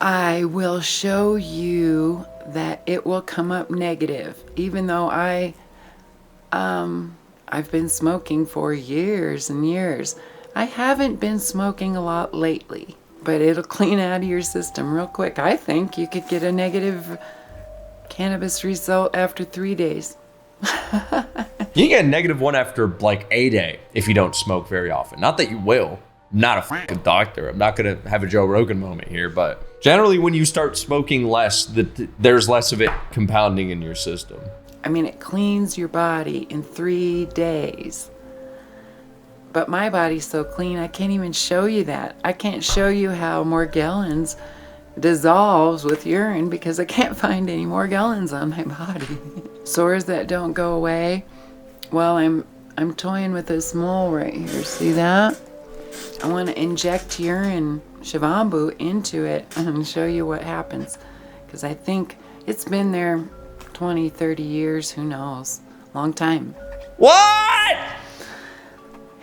I will show you that it will come up negative, even though I've been smoking for years and years. I haven't been smoking a lot lately, but it'll clean out of your system real quick. I think you could get a negative cannabis result after 3 days. You can get a negative one after a day if you don't smoke very often. Not that you will. I'm not a fucking doctor. I'm not going to have a Joe Rogan moment here, but generally when you start smoking less, there's less of it compounding in your system. I mean, it cleans your body in 3 days. But my body's so clean, I can't even show you that. I can't show you how Morgellons dissolves with urine because I can't find any Morgellons on my body. Sores that don't go away. Well, I'm toying with this mole right here. See that? I want to inject urine Shavambu into it and show you what happens. Because I think it's been there 20, 30 years. Who knows? Long time. What?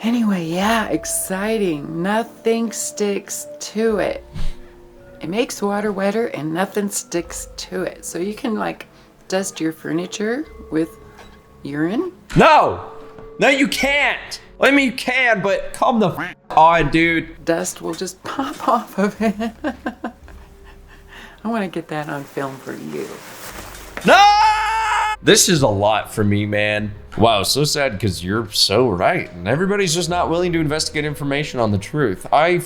Anyway, yeah, exciting. Nothing sticks to it. It makes water wetter and nothing sticks to it. So you can dust your furniture with urine. No, you can't. I mean, you can, but come the on, dude. Dust will just pop off of it. I want to get that on film for you. No! This is a lot for me, man. Wow, so sad because you're so right. And everybody's just not willing to investigate information on the truth. I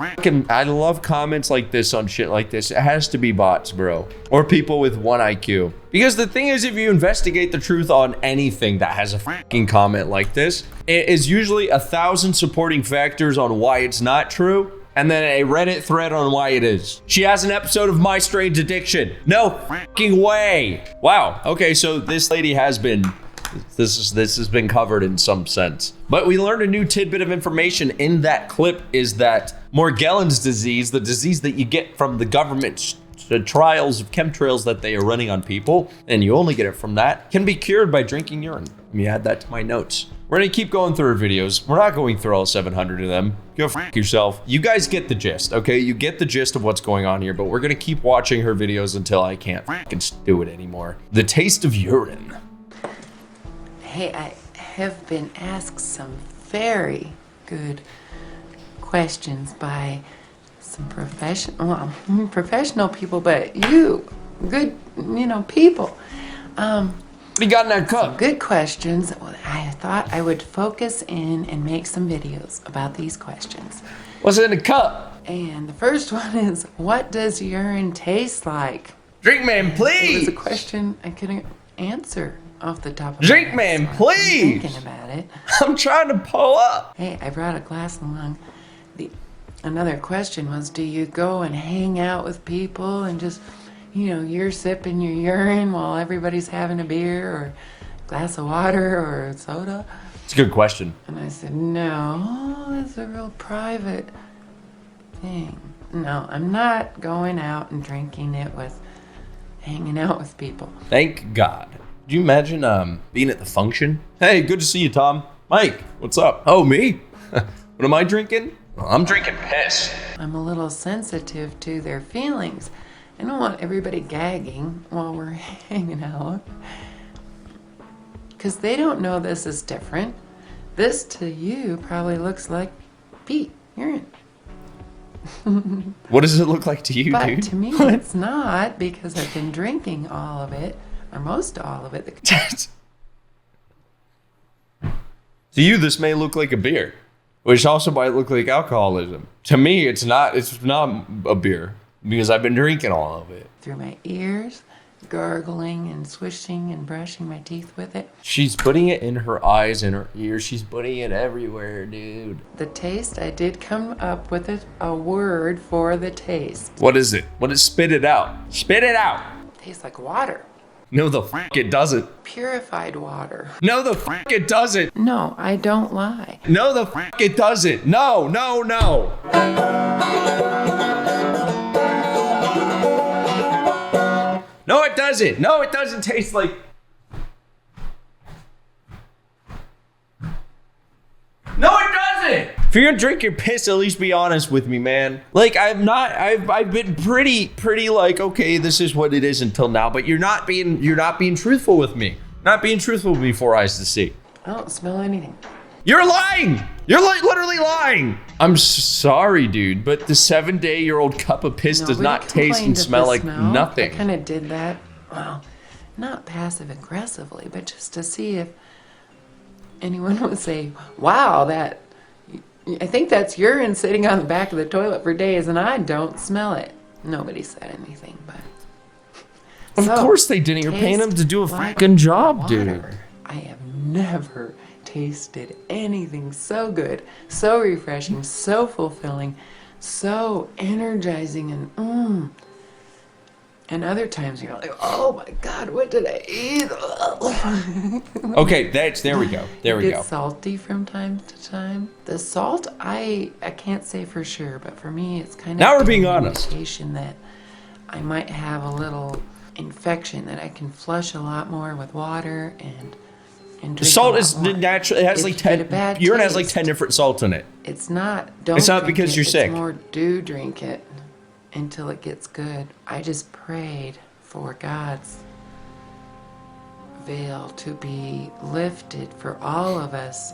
love comments like this on shit like this. It has to be bots, bro. Or people with 1 IQ. Because the thing is, if you investigate the truth on anything that has a fucking comment like this, it is usually 1,000 supporting factors on why it's not true, and then a Reddit thread on why it is. She has an episode of My Strange Addiction. No fucking way. Wow. Okay, so this lady has been, this has been covered in some sense. But we learned a new tidbit of information in that clip is that Morgellons disease, the disease that you get from the government's trials of chemtrails that they are running on people, and you only get it from that, can be cured by drinking urine. Let me add that to my notes. We're gonna keep going through her videos. We're not going through all 700 of them. Go f yourself. You guys get the gist, okay? You get the gist of what's going on here, but we're gonna keep watching her videos until I can't fucking do it anymore. The taste of urine. Hey, I have been asked some very good questions by some professional people, but you, good, people. What do you got in that cup? Good questions. I thought I would focus in and make some videos about these questions. What's in the cup? And the first one is, what does urine taste like? Drink man, It please. was a question I couldn't answer off the top of Drink my head. man, So I'm please. thinking about it. I'm trying to pull up. Hey, I brought a glass along. Another question was, do you go and hang out with people and just, you're sipping your urine while everybody's having a beer or a glass of water or soda? It's a good question. And I said, no, it's a real private thing. No, I'm not going out and drinking it with, hanging out with people. Thank God. Do you imagine being at the function? Hey, good to see you, Tom. Mike, what's up? Oh, me? What am I drinking? Well, I'm drinking piss. I'm a little sensitive to their feelings. I don't want everybody gagging while we're hanging out. Because they don't know this is different. This to you probably looks like pee, urine. What does it look like to you, But dude? to me, it's not, because I've been drinking all of it, or most all of it. To you, this may look like a beer, which also might look like alcoholism. To me, it's not a beer, because I've been drinking all of it. Through my ears, gargling and swishing and brushing my teeth with it. She's putting it in her eyes and her ears. She's putting it everywhere, dude. The taste, I did come up with a word for the taste. What is it? Spit it out. Spit it out. Tastes like water. No, the fuck it doesn't. Purified water. No, the fuck it doesn't. No, I don't lie. No, the fuck it doesn't. No, no, no. No, it doesn't. No, it doesn't taste like... No, it doesn't. If you're gonna drink your piss, at least be honest with me, man. Like, I've been pretty like, okay, this is what it is until now, but you're not being truthful with me. Not being truthful with me for eyes to see. I don't smell anything. You're lying. You're like literally lying. I'm sorry, dude, but the 7-day-old cup of piss does not taste and smell like nothing. I kind of did that, well, not passive aggressively, but just to see if anyone would say, wow, I think that's urine sitting on the back of the toilet for days and I don't smell it. Nobody said anything, but... Of course they didn't. You're paying them to do a fucking job, dude. I have never tasted anything so good, so refreshing, so fulfilling, so energizing, and other times you're like, oh my God, what did I eat? Okay, there we go. There we go. It's salty from time to time. The salt, I can't say for sure, but for me, it's kind of Now we're being honest. indication that I might have a little infection that I can flush a lot more with water and drink The salt a lot is more. natural. It has If like you get a 10. bad Urine has like taste, 10 different salts in it. It's not. Don't. It's not drink because it, you're it's sick. More do drink it until it gets good. I just prayed for God's veil to be lifted for all of us,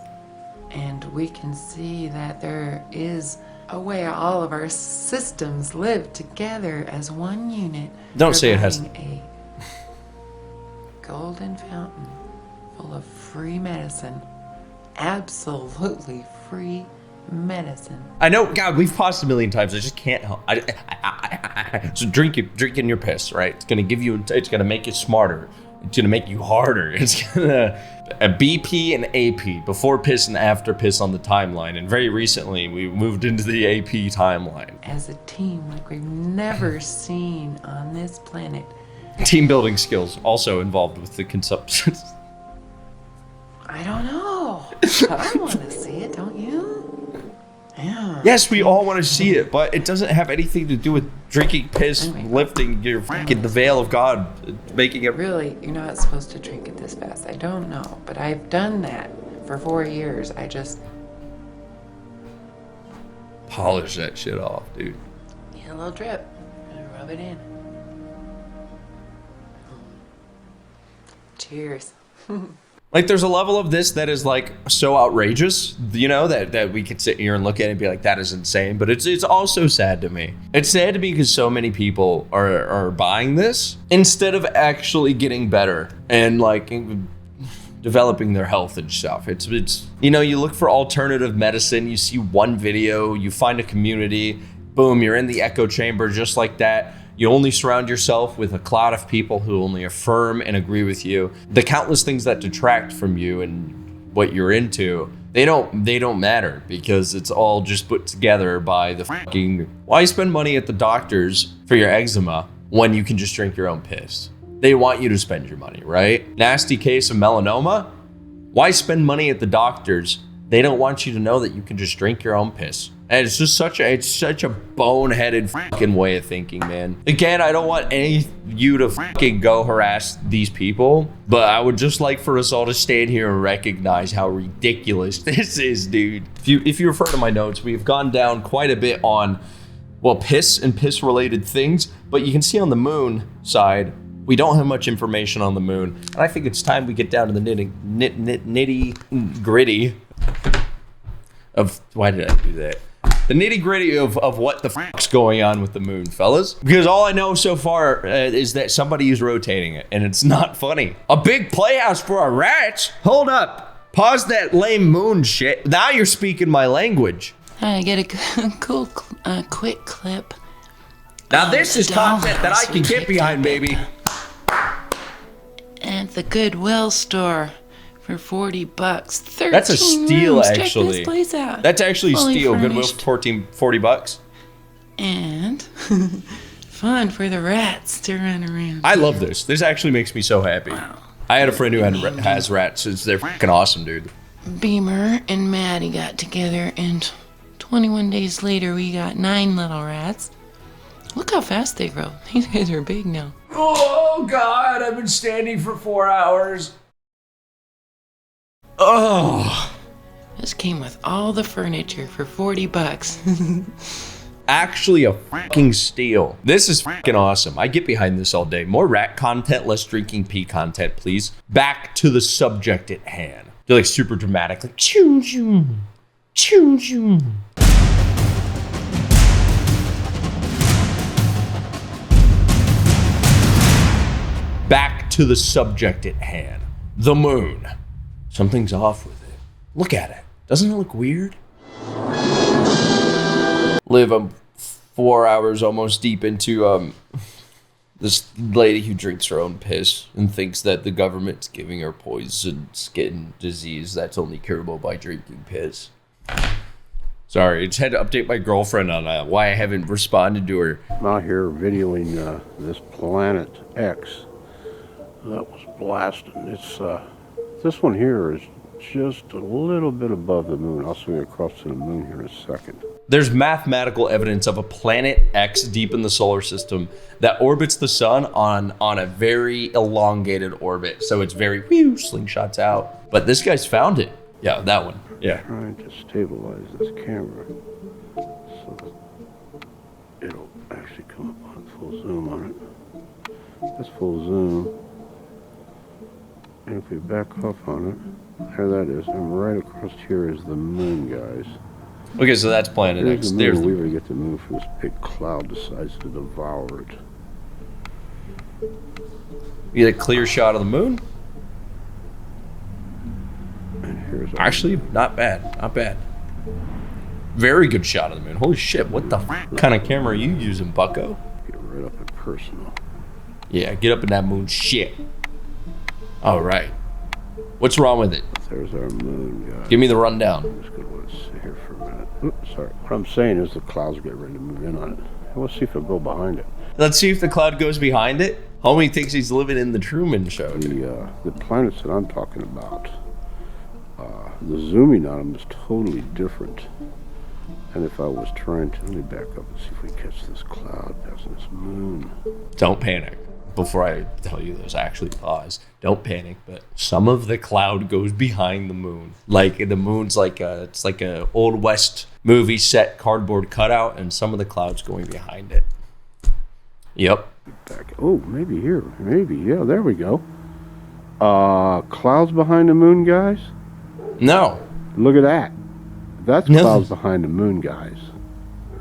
and we can see that there is a way all of our systems live together as one unit. Don't say it has- providing a golden fountain full of free medicine. Absolutely free medicine. I know, God, we've paused a million times. I just can't help. So drinking your piss, right? It's gonna give you. It's gonna make you smarter. It's gonna make you harder. It's gonna a BP and AP, before piss and after piss on the timeline. And very recently, we moved into the AP timeline. As a team like we've never seen on this planet. Team building skills also involved with the consumption. I don't know. But I want to see it, don't you? Yeah. Yes, we all want to see it, but it doesn't have anything to do with drinking piss, lifting your fucking the veil of God, making it. Really, you're not supposed to drink it this fast. I don't know, but I've done that for 4 years. I just Polish that shit off, dude. need a little drip and rub it in. Cheers. Like, there's a level of this that is like so outrageous, you know, that we could sit here and look at it and be like, that is insane. But it's also sad to me. It's sad to me because so many people are buying this instead of actually getting better and like developing their health and stuff. It's you know, you look for alternative medicine, you see one video, you find a community, boom, you're in the echo chamber just like that. You only surround yourself with a cloud of people who only affirm and agree with you. The countless things that detract from you and what you're into, they don't matter because it's all just put together by the fucking. Why spend money at the doctors for your eczema when you can just drink your own piss? They want you to spend your money, right? Nasty case of melanoma. Why spend money at the doctors? They don't want you to know that you can just drink your own piss. And it's just such a boneheaded fucking way of thinking, man. Again, I don't want you to fucking go harass these people, but I would just like for us all to stand here and recognize how ridiculous this is, dude. If you refer to my notes, we've gone down quite a bit on, well, piss and piss related things, but you can see on the moon side, we don't have much information on the moon. And I think it's time we get down to the nitty gritty of, why did I do that? The nitty gritty of what the fuck's going on with the moon, fellas. Because all I know so far is that somebody is rotating it, and it's not funny. A big playhouse for our rats? Hold up. Pause that lame moon shit. Now you're speaking my language. I get a cool, quick clip. Now this is content that I can get behind, baby. At the Goodwill store. For $40. 13 That's a steal, rooms. actually. Check this place out. That's actually a Fully steal. Goodwill furnished. for $40. And fun for the rats to run around. I love this. This actually makes me so happy. Wow. I had a friend who has rats. They're freaking awesome, dude. Beamer and Maddie got together, and 21 days later, we got 9 little rats. Look how fast they grow. These guys are big now. Oh, God, I've been standing for 4 hours. Oh. This came with all the furniture for $40. Actually a fucking steal. This is fucking awesome. I get behind this all day. More rat content, less drinking pee content, please. Back to the subject at hand. They're like super dramatic, like choo choo, choo choo. Back to the subject at hand. The moon. Something's off with it. Look at it. Doesn't it look weird? Liv, I'm 4 hours almost deep into this lady who drinks her own piss and thinks that the government's giving her poison skin disease that's only curable by drinking piss. Sorry, I just had to update my girlfriend on why I haven't responded to her. I'm out here videoing this planet X that was blasting. It's this one here is just a little bit above the moon. I'll swing across to the moon here in a second. There's mathematical evidence of a planet X deep in the solar system that orbits the sun on a very elongated orbit. So it's very slingshots out. But this guy's found it. Yeah, that one. Yeah. Trying to stabilize this camera so that it'll actually come up on full zoom on it. That's full zoom. And if we back off on it, there that is. And right across here is the moon, guys. Okay, so that's planet X. There's the There's moon. We the... ever get to move for this big cloud decides to devour it. You get a clear shot of the moon? And here's our Actually, not bad. Not bad. Very good shot of the moon. Holy shit, what the kind of camera are you using, bucko? Get right up and personal. Yeah, get up in that moon shit. All right. What's wrong with it? There's our moon, guys. Give me the rundown. I'm just going to sit here for a minute. Oops, sorry. What I'm saying is the clouds get ready to move in on it. And we'll see if it'll go behind it. Let's see if the cloud goes behind it. Homie thinks he's living in the Truman Show. The planets that I'm talking about, the zooming on them is totally different. And if I was trying to, let me back up and see if we catch this cloud passing this moon. Don't panic. Before I tell you this, actually pause. Don't panic, but some of the cloud goes behind the moon. Like the moon's it's like a old West movie set cardboard cutout, and some of the clouds going behind it. Yep. Back. Oh, maybe here. Maybe. Yeah, there we go. Clouds behind the moon, guys? No. Look at that. That's clouds behind the moon, guys.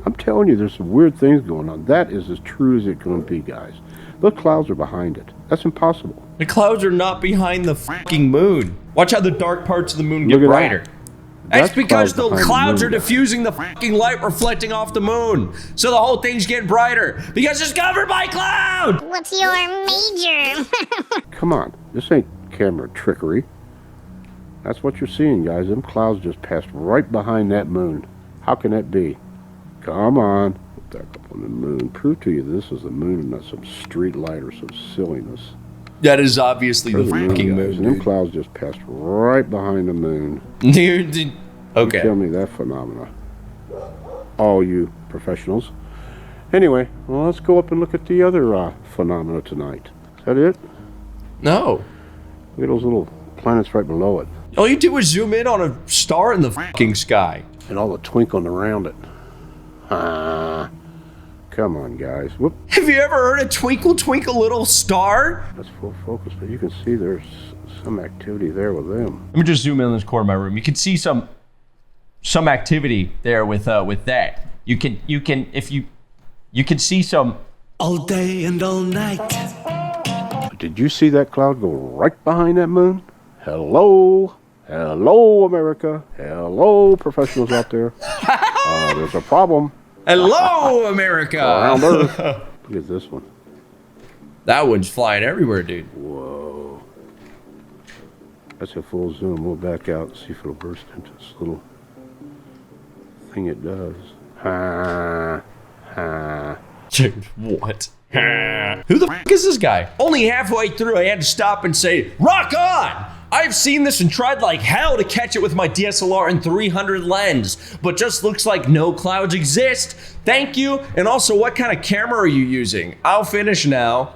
I'm telling you, there's some weird things going on. That is as true as it can be, guys. The clouds are behind it. That's impossible. The clouds are not behind the fucking moon. Watch how the dark parts of the moon get Look at brighter. that. That's because the behind clouds the are moon, diffusing the fucking light reflecting off the moon. So the whole thing's getting brighter because it's covered by cloud. What's your major? Come on. This ain't camera trickery. That's what you're seeing, guys. Them clouds just passed right behind that moon. How can that be? Come on. Back up on the moon. Prove to you this is the moon and not some street light or some silliness. That is obviously the There's fucking guys, and moon. them clouds just passed right behind the moon. Dude. Okay. Tell me that phenomena. All you professionals. Anyway, well, let's go up and look at the other phenomena tonight. Is that it? No. Look at those little planets right below it. All you do is zoom in on a star in the fucking sky. And all the twinkling around it. Come on, guys. Whoop. Have you ever heard of Twinkle Twinkle Little Star? That's full focus, but you can see there's some activity there with them. Let me just zoom in on this corner of my room. You can see some activity there with that. You can see some All day and all night. But did you see that cloud go right behind that moon? Hello? Hello, America. Hello, professionals out there. There's a problem. Hello, America. Around Earth. Look at this one. That one's flying everywhere, dude. Whoa. That's a full zoom. We'll back out and see if it'll burst into this little thing it does. Dude, what? Who the f is this guy? Only halfway through, I had to stop and say, rock on! I've seen this and tried like hell to catch it with my DSLR and 300 lens, but just looks like no clouds exist. Thank you. And also, what kind of camera are you using? I'll finish now.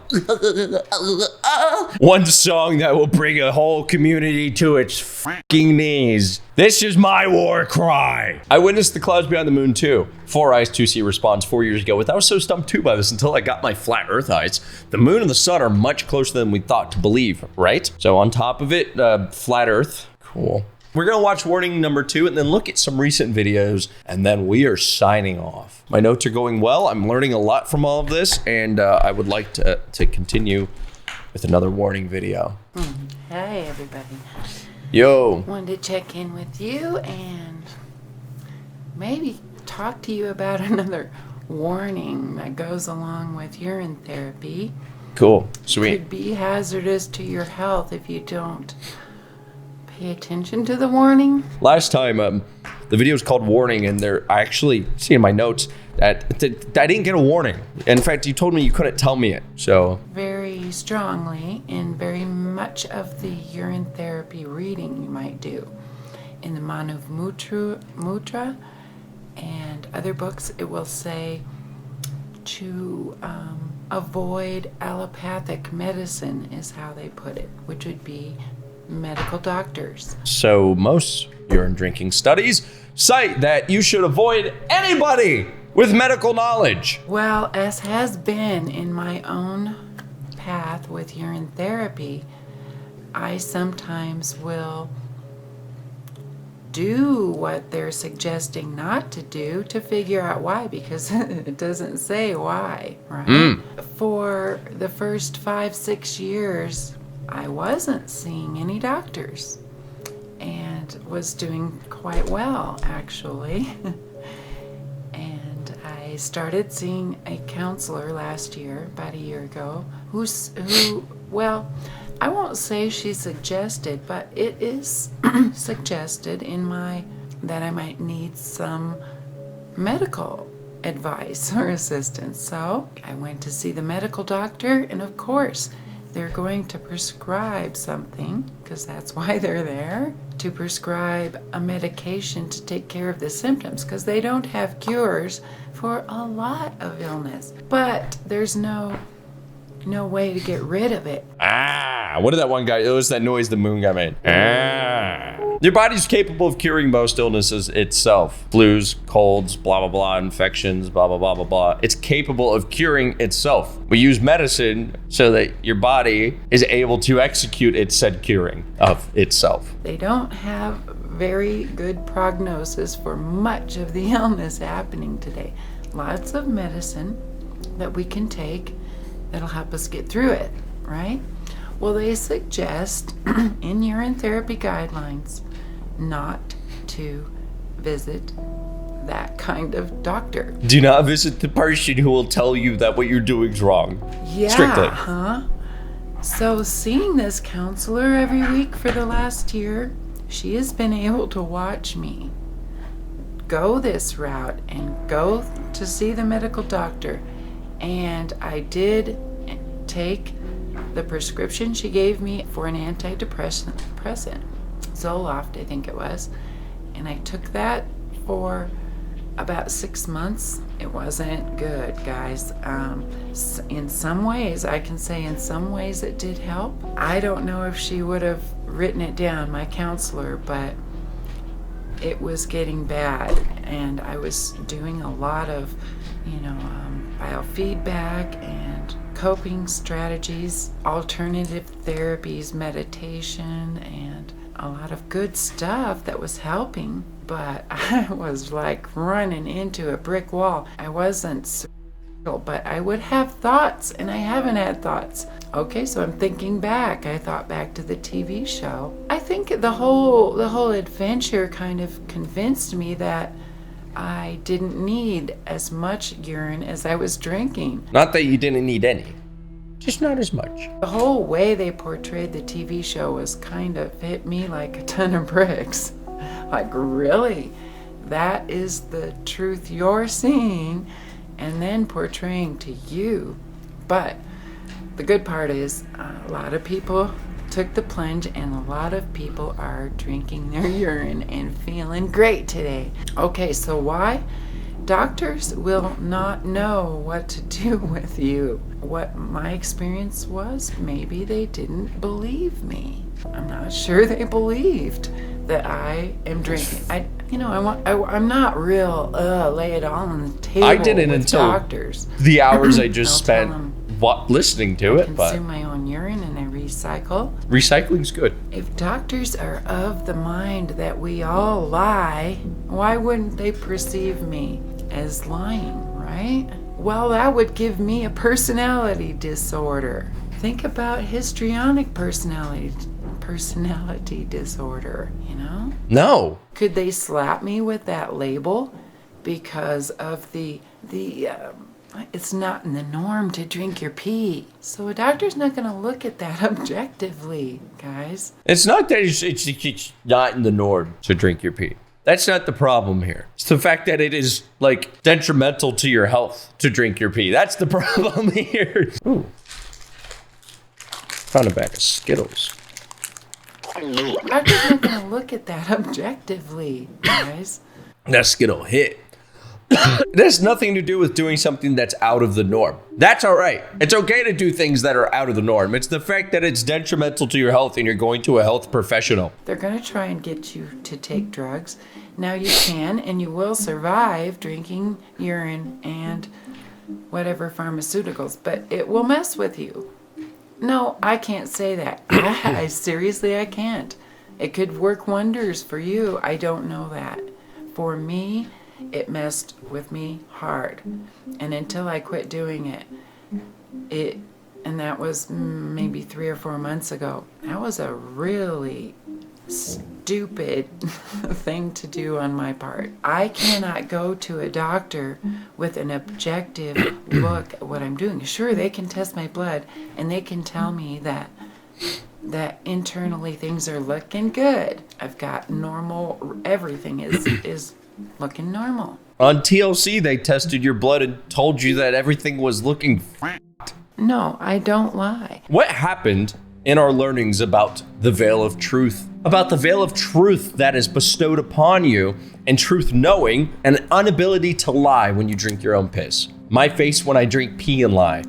One song that will bring a whole community to its fucking knees. This is my war cry. I witnessed the clouds behind the moon too. 4 eyes 2C response 4 years ago. I was so stumped too by this until I got my flat earth eyes. The moon and the sun are much closer than we thought to believe, right? So on top of it, flat earth, cool. We're gonna watch warning number 2 and then look at some recent videos, and then we are signing off. My notes are going well. I'm learning a lot from all of this, and I would like to continue with another warning video. Hey, everybody. Yo. Wanted to check in with you and maybe talk to you about another warning that goes along with urine therapy. Cool. Sweet. Could be hazardous to your health if you don't pay attention to the warning. Last time, the video was called Warning, and I actually see in my notes that I didn't get a warning. In fact, you told me you couldn't tell me it, so. Very strongly in very much of the urine therapy reading you might do. In the Manu Mutra and other books, it will say to avoid allopathic medicine is how they put it, which would be medical doctors. So most urine drinking studies cite that you should avoid anybody with medical knowledge. Well, as has been in my own path with urine therapy, I sometimes will do what they're suggesting not to do to figure out why, because it doesn't say why, right? For the first 5-6 years, I wasn't seeing any doctors and was doing quite well, actually. And I started seeing a counselor last year, about a year ago, who, well, I won't say she suggested, but it is suggested that I might need some medical advice or assistance. So I went to see the medical doctor, and of course, they're going to prescribe something, because that's why they're there, to prescribe a medication to take care of the symptoms, because they don't have cures for a lot of illness. But there's no way to get rid of it. What did that one guy, it was that noise the moon guy made. Your body's capable of curing most illnesses itself. Flus, colds, blah, blah, blah, infections, blah, blah, blah, blah, blah. It's capable of curing itself. We use medicine so that your body is able to execute its said curing of itself. They don't have very good prognosis for much of the illness happening today. Lots of medicine that we can take that'll help us get through it, right? Well, they suggest in urine therapy guidelines not to visit that kind of doctor. Do not visit the person who will tell you that what you're doing is wrong. Yeah, Strictly. huh? So seeing this counselor every week for the last year, she has been able to watch me go this route and go to see the medical doctor. And I did take the prescription she gave me for an antidepressant, Zoloft, I think it was. And I took that for about 6 months. It wasn't good, guys. In some ways, I can say in some ways it did help. I don't know if she would have written it down, my counselor, but it was getting bad. And I was doing a lot of, biofeedback and coping strategies, alternative therapies, meditation, and a lot of good stuff that was helping. But I was like running into a brick wall. I wasn't suicidal, but I would have thoughts, and I haven't had thoughts. Okay, so I'm thinking back. I thought back to the TV show. I think the whole adventure kind of convinced me that I didn't need as much urine as I was drinking. Not that you didn't need any, just not as much. The whole way they portrayed the TV show was kind of hit me like a ton of bricks. Like, really? That is the truth you're seeing and then portraying to you. But the good part is a lot of people took the plunge, and a lot of people are drinking their urine and feeling great today. Okay, so why? Doctors will not know what to do with you. What my experience was, maybe they didn't believe me. I'm not sure they believed that I am drinking. I'm not real lay it all on the table. I didn't with until doctors. The hours I just I'll spent listening to it, but consume my own urine and I recycle. Recycling's good. If doctors are of the mind that we all lie, why wouldn't they perceive me as lying, right? Well, that would give me a personality disorder. Think about histrionic personality disorder, No. Could they slap me with that label because of the it's not in the norm to drink your pee. So a doctor's not going to look at that objectively, guys. It's not that it's not in the norm to drink your pee. That's not the problem here. It's the fact that it is, detrimental to your health to drink your pee. That's the problem here. Ooh. Found a bag of Skittles. Doctor's not going to look at that objectively, guys. That Skittle hit. It has nothing to do with doing something that's out of the norm. That's all right. It's okay to do things that are out of the norm. It's the fact that it's detrimental to your health and you're going to a health professional. They're going to try and get you to take drugs. Now you can and you will survive drinking urine and whatever pharmaceuticals, but it will mess with you. No, I can't say that. I can't. It could work wonders for you. I don't know that. For me, it messed with me hard. And until I quit doing it, and that was maybe 3 or 4 months ago, that was a really stupid thing to do on my part. I cannot go to a doctor with an objective look at what I'm doing. Sure, they can test my blood and they can tell me that internally things are looking good. I've got normal, everything is looking normal. On TLC, they tested your blood and told you that everything was looking No, I don't lie. What happened in our learnings about the veil of truth? About the veil of truth that is bestowed upon you, and truth knowing, and an inability to lie when you drink your own piss. My face when I drink pee and lie.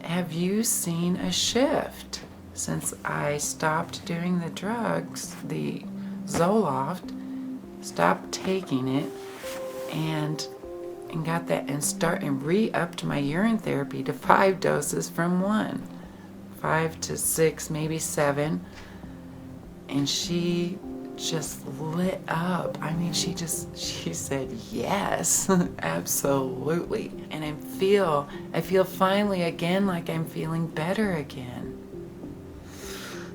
Have you seen a shift since I stopped doing the drugs, the Zoloft, stopped taking it, and got that and re-upped my urine therapy to 5 doses from 1. 5 to 6, maybe 7. And she just lit up. I mean, she said yes, absolutely. And I feel finally again like I'm feeling better again.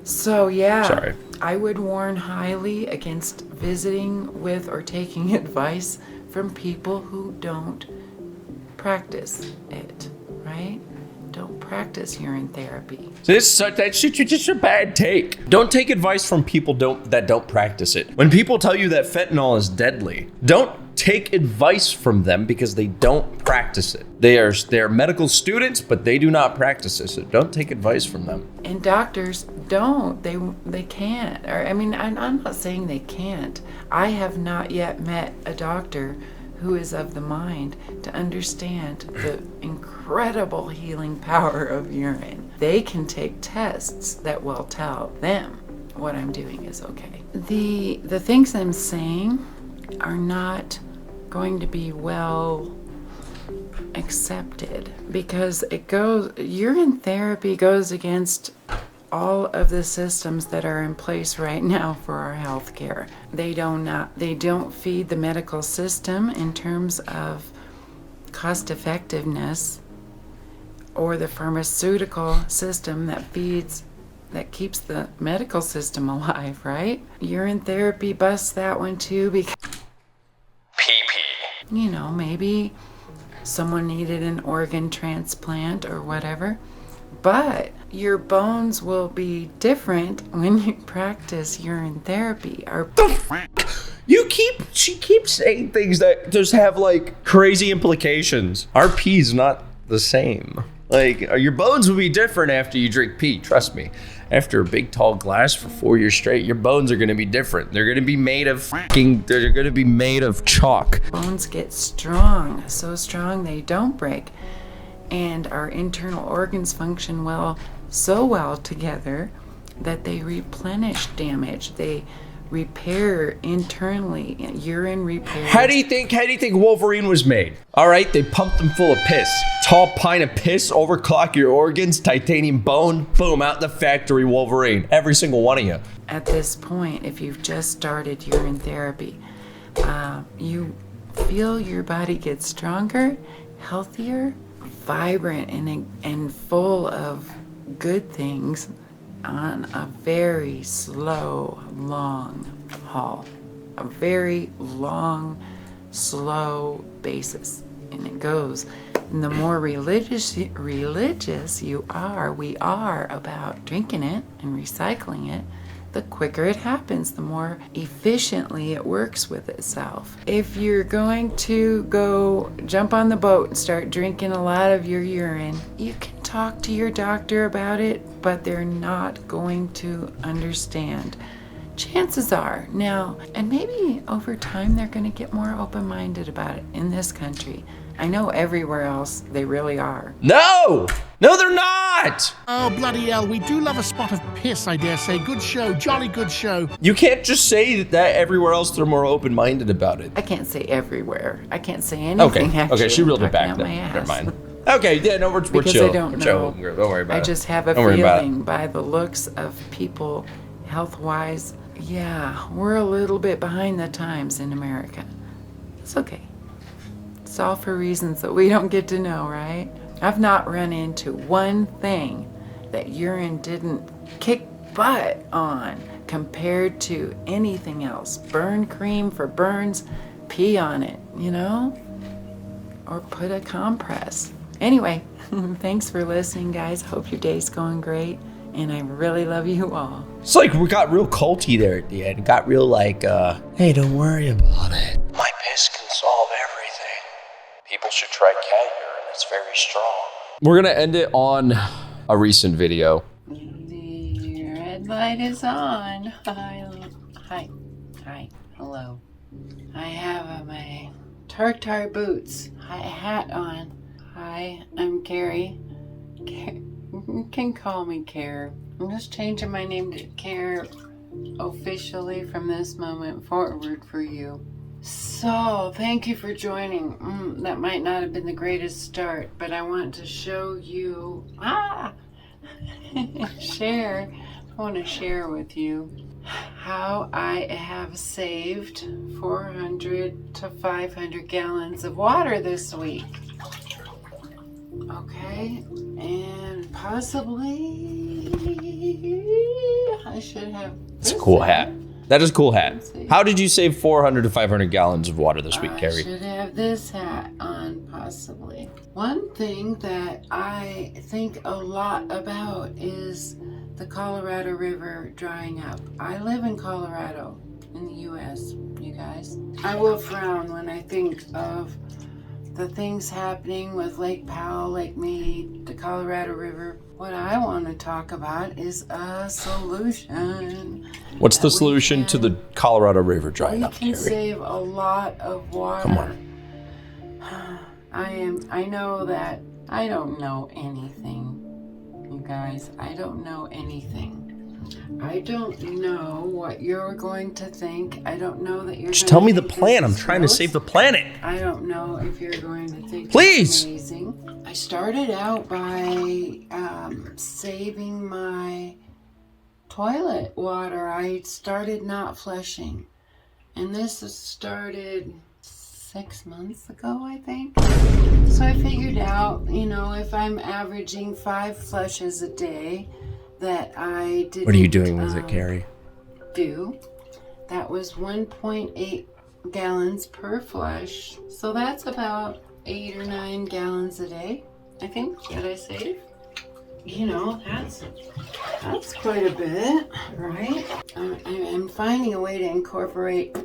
So yeah, Sorry. I would warn highly against visiting with or taking advice from people who don't practice it, right? Don't practice urine therapy. That's just a bad take. Don't take advice from people that don't practice it. When people tell you that fentanyl is deadly, don't take advice from them because they don't practice it. They are medical students, but they do not practice it, so don't take advice from them. And doctors don't. They can't. Or I mean, I'm not saying they can't. I have not yet met a doctor who is of the mind to understand the incredible healing power of urine. They can take tests that will tell them what I'm doing is okay. The things I'm saying are not going to be well accepted because urine therapy goes against all of the systems that are in place right now for our health care. They don't feed the medical system in terms of cost effectiveness, or the pharmaceutical system that keeps the medical system alive, right? Urine therapy busts that one too because maybe someone needed an organ transplant or whatever. But your bones will be different when you practice urine therapy. She keeps saying things that just have like crazy implications. Our pee's not the same. Like, your bones will be different after you drink pee, trust me. After a big tall glass for 4 years straight, your bones are gonna be different. They're gonna be made of chalk. Bones get strong, so strong they don't break. And our internal organs function so well together that they replenish damage. They repair internally. Urine repair. How do you think Wolverine was made? All right, they pumped him full of piss. Tall pint of piss, overclock your organs, titanium bone, boom, out the factory, Wolverine. Every single one of you. At this point, if you've just started urine therapy, you feel your body get stronger, healthier, vibrant, and full of good things on a very slow, long haul. A very long, slow basis. And it goes. And the more religious we are about drinking it and recycling it, the quicker it happens, the more efficiently it works with itself. If you're going to go jump on the boat and start drinking a lot of your urine, you can talk to your doctor about it, but they're not going to understand. Chances are now, and maybe over time they're going to get more open-minded about it in this country. I know everywhere else they really are. No, they're not. Oh, bloody hell, we do love a spot of piss, I dare say. Good show, jolly good show. You can't just say that everywhere else they're more open-minded about it. I can't say everywhere. I can't say anything, actually. Okay, she reeled it back out then. my ass. Never mind. Okay, yeah, no, we're Because chill. I don't We're know. chill. Don't worry about it. I just have a Don't worry about it. feeling by the looks of people, health-wise, yeah, we're a little bit behind the times in America. It's okay. It's all for reasons that we don't get to know, right? I've not run into one thing that urine didn't kick butt on compared to anything else. Burn cream for burns, pee on it, you know? Or put a compress. Anyway, thanks for listening, guys. Hope your day's going great, and I really love you all. It's like we got real culty there at the end. Got real like, hey, don't worry about it. My piss can solve everything. People should try cat urine. It's very strong. We're gonna end it on a recent video. The red light is on. Hi. Hello. I have my tartar boots, hat on. Hi, I'm Carrie. You can call me Care. I'm just changing my name to Care officially from this moment forward for you. So, thank you for joining. That might not have been the greatest start, but I want to show you, share. I want to share with you how I have saved 400 to 500 gallons of water this week. Okay, and possibly I should have. It's a cool hat. That is a cool hat. How did you save 400 to 500 gallons of water this week, Carrie? I should have this hat on, possibly. One thing that I think a lot about is the Colorado River drying up. I live in Colorado, in the U.S., you guys. I will frown when I think of the things happening with Lake Powell, Lake Mead, the Colorado River. What I want to talk about is a solution. What's the solution to the Colorado River drying up, We can Carrie? save a lot of water. Come on. I know that I don't know anything, you guys. I don't know anything. I don't know what you're going to think. I don't know that you're Just gonna tell me the think plan. this I'm is trying to gross. save the planet. I don't know if you're going to think Please. it's amazing. I started out by saving my toilet water. I started not flushing. And this has started 6 months ago, I think. So I figured out, if I'm averaging 5 flushes a day, that I didn't. What are you doing with it, Carrie? That was 1.8 gallons per flush. So that's about 8 or 9 gallons a day, I think, that I save. That's quite a bit, right? I'm finding a way to incorporate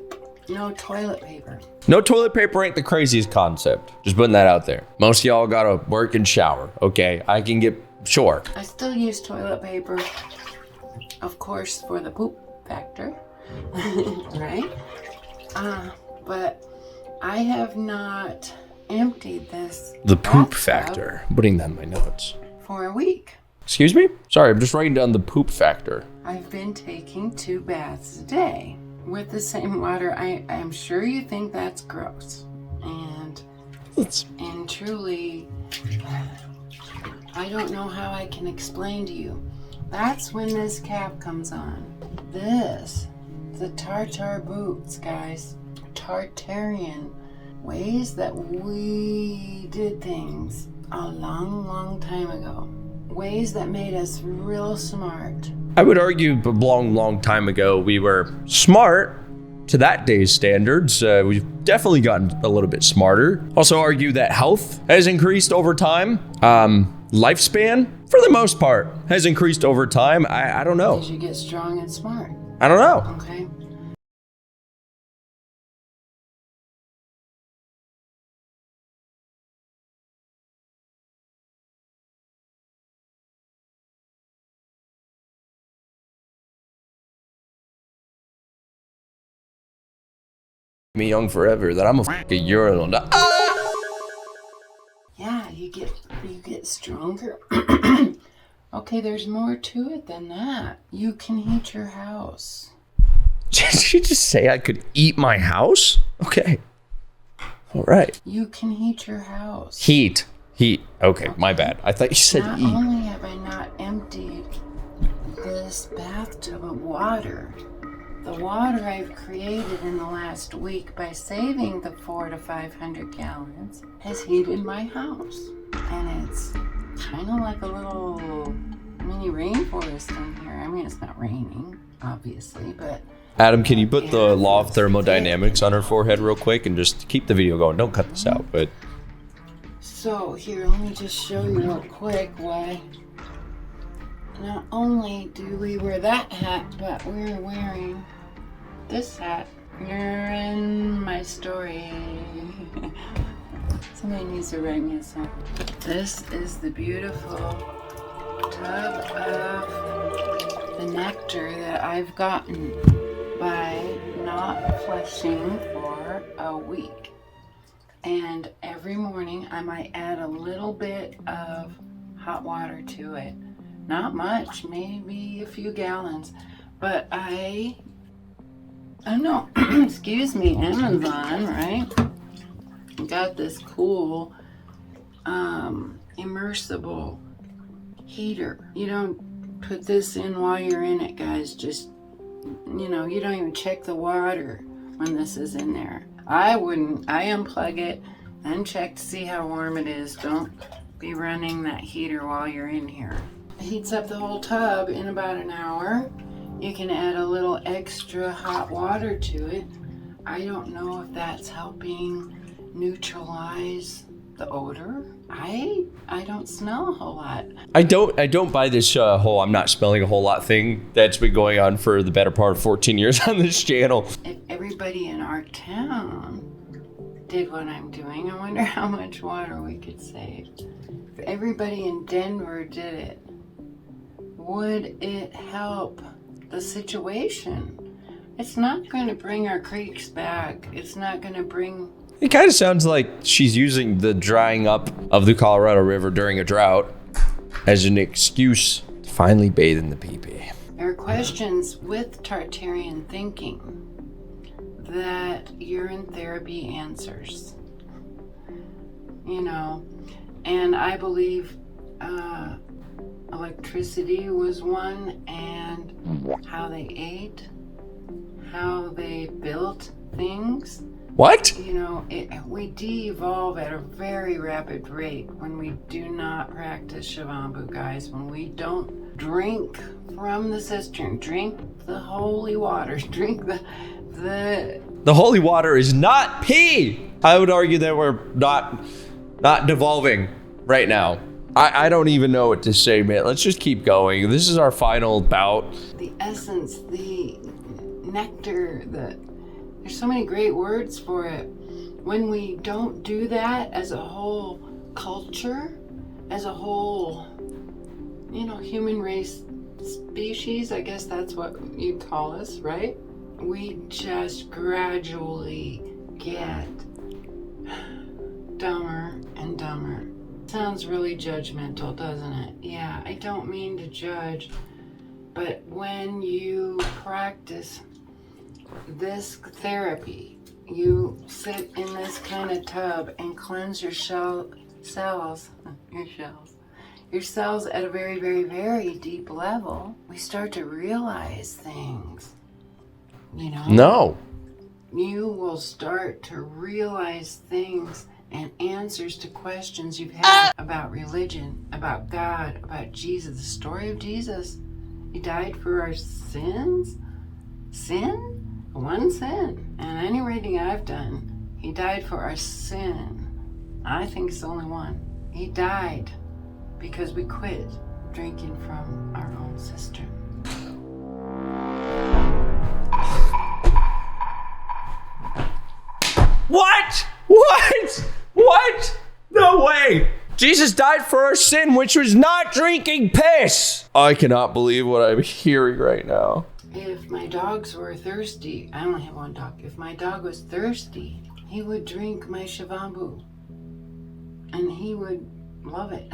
no toilet paper. No toilet paper ain't the craziest concept. Just putting that out there. Most of y'all gotta work and shower. Okay, I can get, sure. I still use toilet paper, of course, for the poop factor, right? But I have not emptied this. The poop bathtub factor. I'm putting that in my notes. for a week. Excuse me? Sorry, I'm just writing down the poop factor. I've been taking 2 baths a day with the same water. I'm sure you think that's gross. And truly, I don't know how I can explain to you. That's when this cap comes on. The tartar boots, guys. Tartarian. Ways that we did things a long, long time ago. Ways that made us real smart. I would argue a long time ago we were smart to that day's standards. We've definitely gotten a little bit smarter. Also argue that health has increased over time. Lifespan, for the most part, has increased over time. I don't know. Because you get strong and smart. I don't know. Okay? Me young forever that I'm a fucking urinal. Yeah, you get stronger. Okay, there's more to it than that. You can heat your house. Did you just say I could eat my house? Okay. All right. You can heat your house. Heat. Okay, my bad. I thought you said Not eat. only have I not emptied this bathtub of water, the water I've created in the last week by saving the 400 to 500 gallons has heated my house. And it's kind of like a little mini rainforest in here. I mean, it's not raining, obviously, but... Adam, can you put the law of thermodynamics on her forehead real quick and just keep the video going? Don't cut this out, but... So, here, let me just show you real quick why... Not only do we wear that hat, but we're wearing this hat. You're in my story. Somebody needs to write me a song. This is the beautiful tub of the nectar that I've gotten by not flushing for a week. And every morning I might add a little bit of hot water to it. Not much, maybe a few gallons, but I don't know, excuse me, Amazon, right? Got this cool immersible heater. You don't put this in while you're in it, guys. Just, you know, you don't even check the water when this is in there. I wouldn't. I unplug it and check to see how warm it is. Don't be running that heater while you're in here. It heats up the whole tub in about an hour. You can add a little extra hot water to it. I don't know if that's helping neutralize the odor. I don't smell a whole lot. I don't buy this whole I'm not smelling a whole lot thing that's been going on for the better part of 14 years on this channel. If everybody in our town did what I'm doing, I wonder how much water we could save. If everybody in Denver did it, would it help the situation? It's not going to bring our creeks back. It's not going to bring... It kind of sounds like she's using the drying up of the Colorado River during a drought as an excuse to finally bathe in the pee-pee. There are questions with Tartarian thinking that urine therapy answers. You know, and I believe electricity was one, and how they ate, how they built things. What? You know, we de-evolve at a very rapid rate when we do not practice Shivambu, guys. When we don't drink from the cistern, drink the holy water, drink the holy water is not pee. I would argue that we're not devolving right now. I don't even know what to say, man. Let's just keep going. This is our final bout. The essence, the nectar, there's so many great words for it. When we don't do that as a whole culture, as a whole, you know, human race species, I guess that's what you'd call us, right? We just gradually get dumber and dumber. Sounds really judgmental, doesn't it? Yeah, I don't mean to judge, but when you practice this therapy, you sit in this kind of tub and cleanse your cells at a very, very, very deep level. We start to realize things, you know? No. You will start to realize things and answers to questions you've had about religion, about God, about Jesus. The story of Jesus. He died for our sins. Sin? One sin. And any reading I've done, he died for our sin. I think it's only one. He died because we quit drinking from our own cistern. What? What? What? No way. Jesus died for our sin, which was not drinking piss. I cannot believe what I'm hearing right now. If my dogs were thirsty, I only have one dog. If my dog was thirsty, he would drink my Shivambu. And he would love it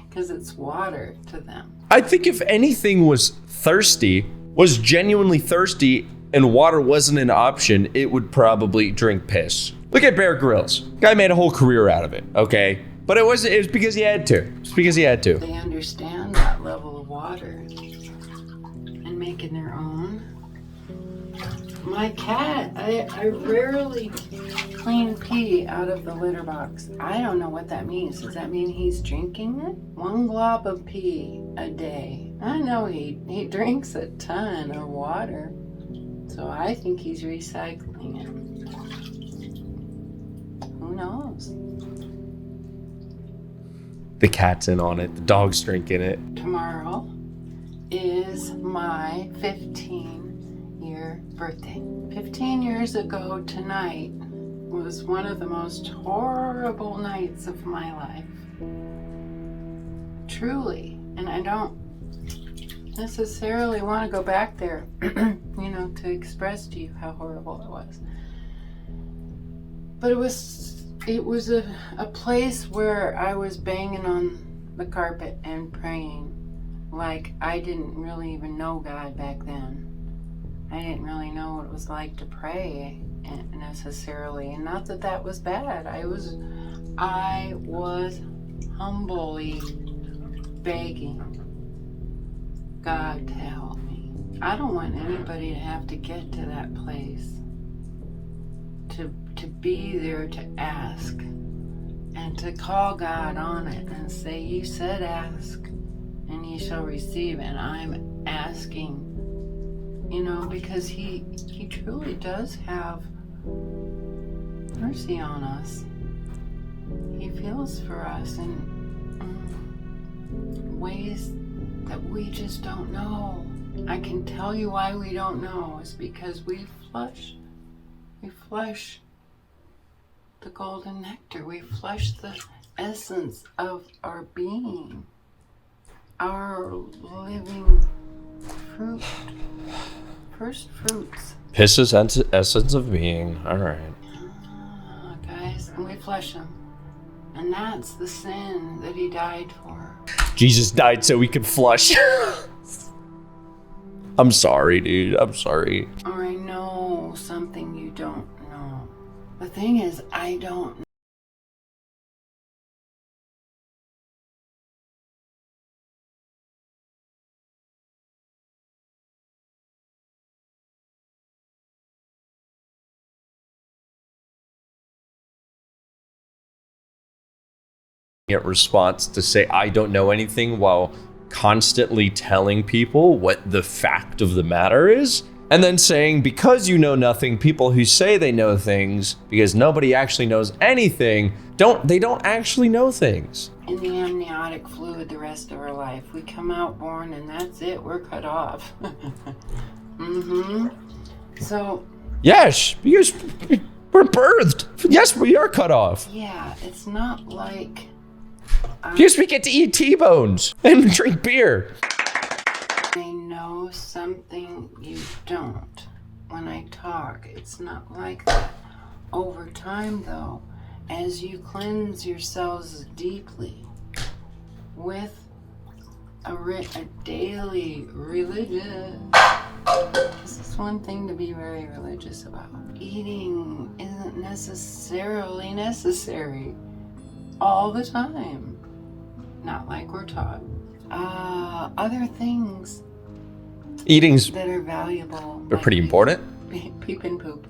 because it's water to them. I think if anything was thirsty, was genuinely thirsty, and water wasn't an option, it would probably drink piss. Look at Bear Grylls. Guy made a whole career out of it, okay? But it was because he had to. It's because he had to. They understand that level of water and making their own. My cat, I rarely clean pee out of the litter box. I don't know what that means. Does that mean he's drinking it? 1 glob of pee a day. I know he drinks a ton of water. So I think he's recycling it. Who knows? The cat's in on it. The dog's drinking it. Tomorrow is my 15-year birthday. 15 years ago tonight was one of the most horrible nights of my life. Truly. And I don't necessarily want to go back there, to express to you how horrible it was. But it was a place where I was banging on the carpet and praying like I didn't really even know God back then. I didn't really know what it was like to pray necessarily, and not that that was bad. I was humbly begging God to help me. I don't want anybody to have to get to that place, to be there to ask and to call God on it and say, you said ask and ye shall receive, and I'm asking, because he truly does have mercy on us. He feels for us in ways that we just don't know. I can tell you why we don't know. It's because we flush the golden nectar. We flush the essence of our being, our living fruit, first fruits. Piss is essence of being. All right. Guys, and we flush them. And that's the sin that he died for. Jesus died so we could flush. I'm sorry, dude. I'm sorry. Or I know something you don't know. The thing is, I don't know. Response to say I don't know anything while constantly telling people what the fact of the matter is, and then saying because you know nothing, people who say they know things because nobody actually knows anything don't actually know things. In the amniotic fluid the rest of our life, we come out born and that's it, we're cut off. So yes, because we're birthed. Yes, we are cut off. Yeah, it's not like because we get to eat T-bones and drink beer. I know something you don't when I talk. It's not like that. Over time, though, as you cleanse yourselves deeply with a daily religious, this is one thing to be very religious about. Eating isn't necessarily necessary all the time. Not like we're taught. Other things Eating's that are valuable. They're pretty important. Pee and poop.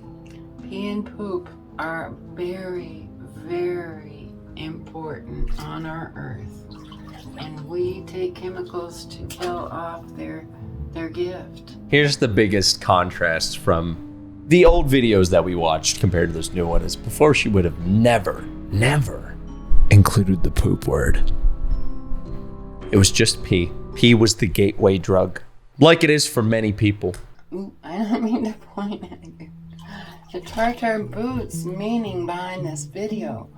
Pee and poop are very, very important on our earth. And we take chemicals to kill off their gift. Here's the biggest contrast from the old videos that we watched compared to this new one is before she would have never included the poop word. It was just pee. Pee was the gateway drug, like it is for many people. Ooh, I don't mean to point at you. The Tartar boots meaning behind this video.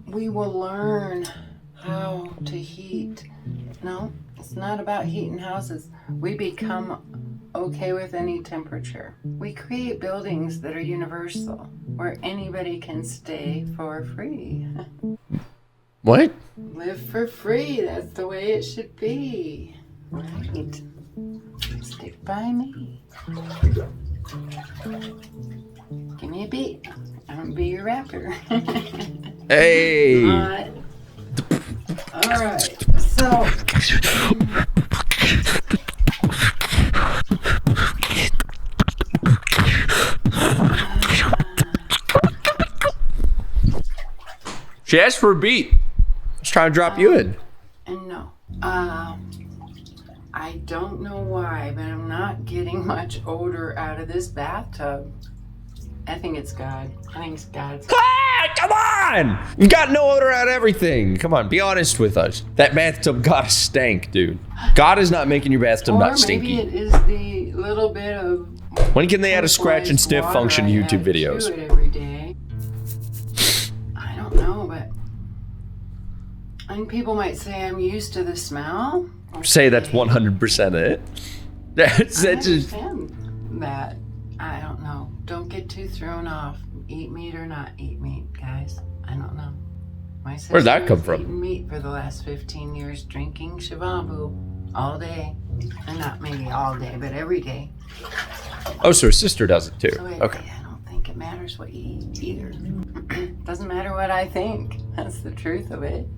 We will learn how to heat. No, it's not about heating houses. We become okay with any temperature. We create buildings that are universal, where anybody can stay for free. What? Live for free, that's the way it should be. Right? Stick by me. Give me a beat. I'm gonna be your rapper. Hey. All right. So. She asked for a beat. Let's try to drop you in. And no. I don't know why, but I'm not getting much odor out of this bathtub. I think it's God. I think it's God's. Ah, come on! You got no odor out of everything. Come on, be honest with us. That bathtub got a stank, dude. God is not making your bathtub not stinky. Maybe it is the little bit of. When can they add a scratch and sniff function to YouTube videos? To it every day. I don't know, but. And people might say I'm used to the smell. Okay. Say that's 100% it. That's I just. understand that. I don't know. Don't get too thrown off. Eat meat or not eat meat, guys. I don't know. My sister Where'd that come has from? eaten meat for the last 15 years, drinking Shavambu all day. And not maybe all day, but every day. Oh, so her sister does it too. So Okay. I don't think it matters what you eat either. Doesn't matter what I think. That's the truth of it,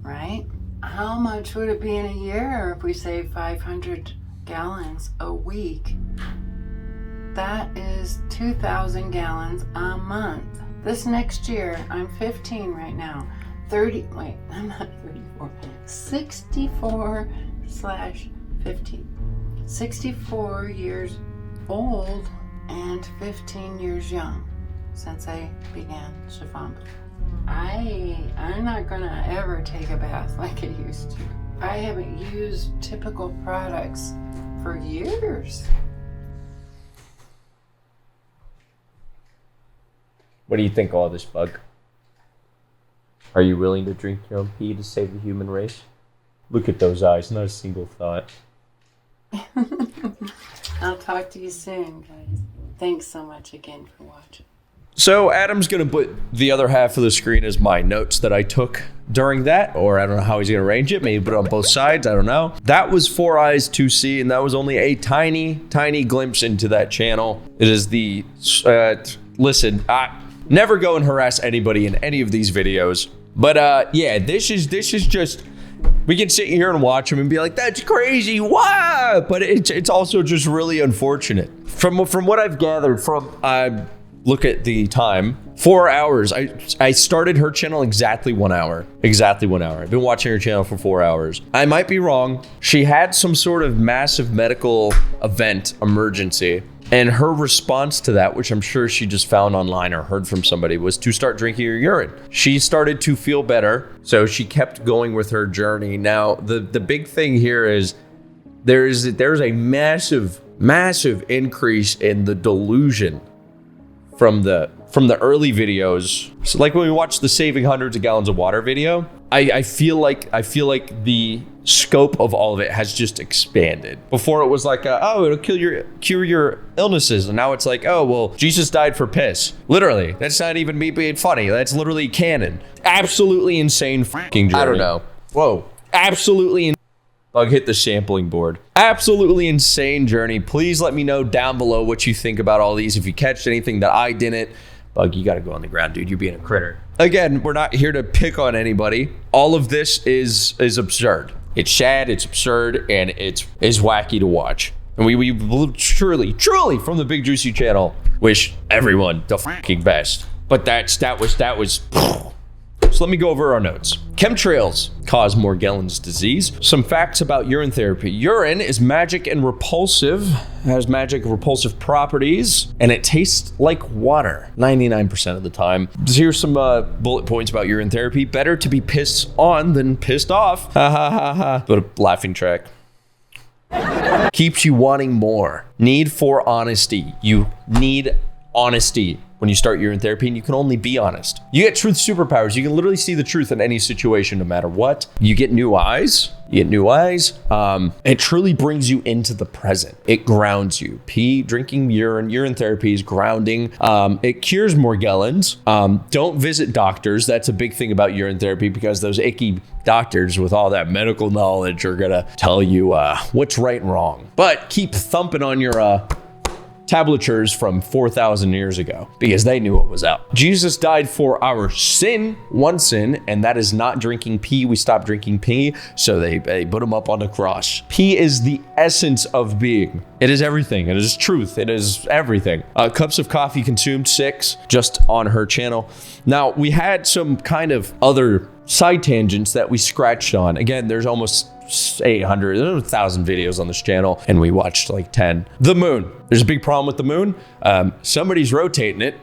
right? How much would it be in a year if we save 500 gallons a week? That is 2,000 gallons a month. This next year, I'm 15 right now. I'm not 34. 64/15. 64 years old and 15 years young since I began Shafamba. I'm not gonna ever take a bath like I used to. I haven't used typical products for years. What do you think of all this, Bug? Are you willing to drink your own pee to save the human race? Look at those eyes, not a single thought. I'll talk to you soon, guys. Thanks so much again for watching. So Adam's going to put the other half of the screen as my notes that I took during that, or I don't know how he's going to arrange it. Maybe put it on both sides. I don't know. That was 4 Eyes to See, and that was only a tiny, tiny glimpse into that channel. It is the... listen, never go and harass anybody in any of these videos. But yeah, this is just... We can sit here and watch them and be like, that's crazy, wow! But it's also just really unfortunate. From what I've gathered from... look at the time. 4 hours. I started her channel exactly 1 hour. Exactly 1 hour. I've been watching her channel for 4 hours. I might be wrong. She had some sort of massive medical event emergency. And her response to that, which I'm sure she just found online or heard from somebody, was to start drinking her urine. She started to feel better, so she kept going with her journey. Now, the big thing here is there's a massive increase in the delusion from the early videos. So like when we watched the saving hundreds of gallons of water video, I feel like the scope of all of it has just expanded. Before it was like, oh, it'll cure your illnesses. And now it's like, oh, well, Jesus died for piss. Literally. That's not even me being funny. That's literally canon. Absolutely insane fucking journey. I don't know. Whoa. Absolutely Bug hit the sampling board. Absolutely insane journey. Please let me know down below what you think about all these. If you catch anything that I didn't, Bug, you gotta go on the ground, dude. You're being a critter. Again, we're not here to pick on anybody. All of this is absurd. It's sad, it's absurd, and it's wacky to watch. And we truly, from the Big Juicy channel, wish everyone the fucking best. But that was. So let me go over our notes. Chemtrails cause Morgellons disease. Some facts about urine therapy. Urine is magic and repulsive, has magic repulsive properties, and it tastes like water 99% of the time. Here's some bullet points about urine therapy. Better to be pissed on than pissed off. Ha ha ha ha. But a laughing track. Keeps you wanting more. Need for honesty. You need honesty when you start urine therapy, and you can only be honest. You get truth superpowers. You can literally see the truth in any situation, no matter what. You get new eyes. It truly brings you into the present. It grounds you. Drinking urine therapy is grounding. It cures Morgellons. Don't visit doctors. That's a big thing about urine therapy, because those icky doctors with all that medical knowledge are gonna tell you what's right and wrong. But keep thumping on your tablatures from 4,000 years ago because they knew what was up. Jesus died for our sin, one sin, and that is not drinking pee. We stopped drinking pee, so they put him up on the cross. Pee is the essence of being. It is everything. It is truth. It is everything. Cups of coffee consumed 6 just on her channel. Now, we had some kind of other side tangents that we scratched on. Again, there's almost 800, there's 1,000 videos on this channel, and we watched like 10. The moon. There's a big problem with the moon. Somebody's rotating it,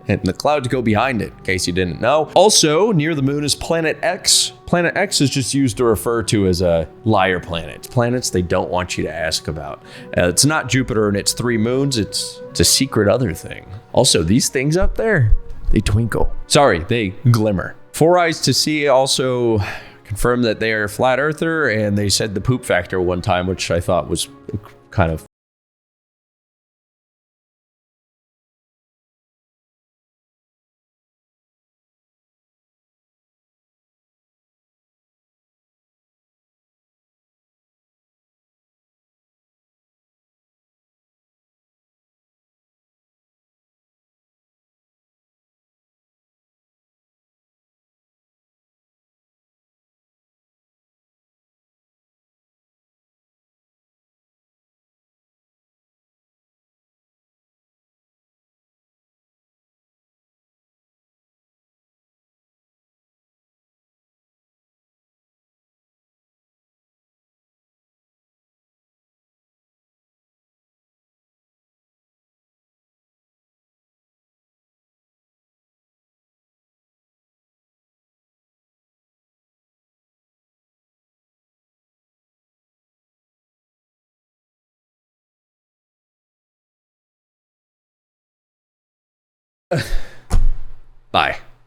and the clouds go behind it, in case you didn't know. Also, near the moon is Planet X. Planet X is just used to refer to as a liar planet. Planets they don't want you to ask about. It's not Jupiter and its 3 moons. It's a secret other thing. Also, these things up there, they twinkle. Sorry, they glimmer. 4 Eyes to See also confirmed that they are a flat earther, and they said the poop factor one time, which I thought was kind of bye.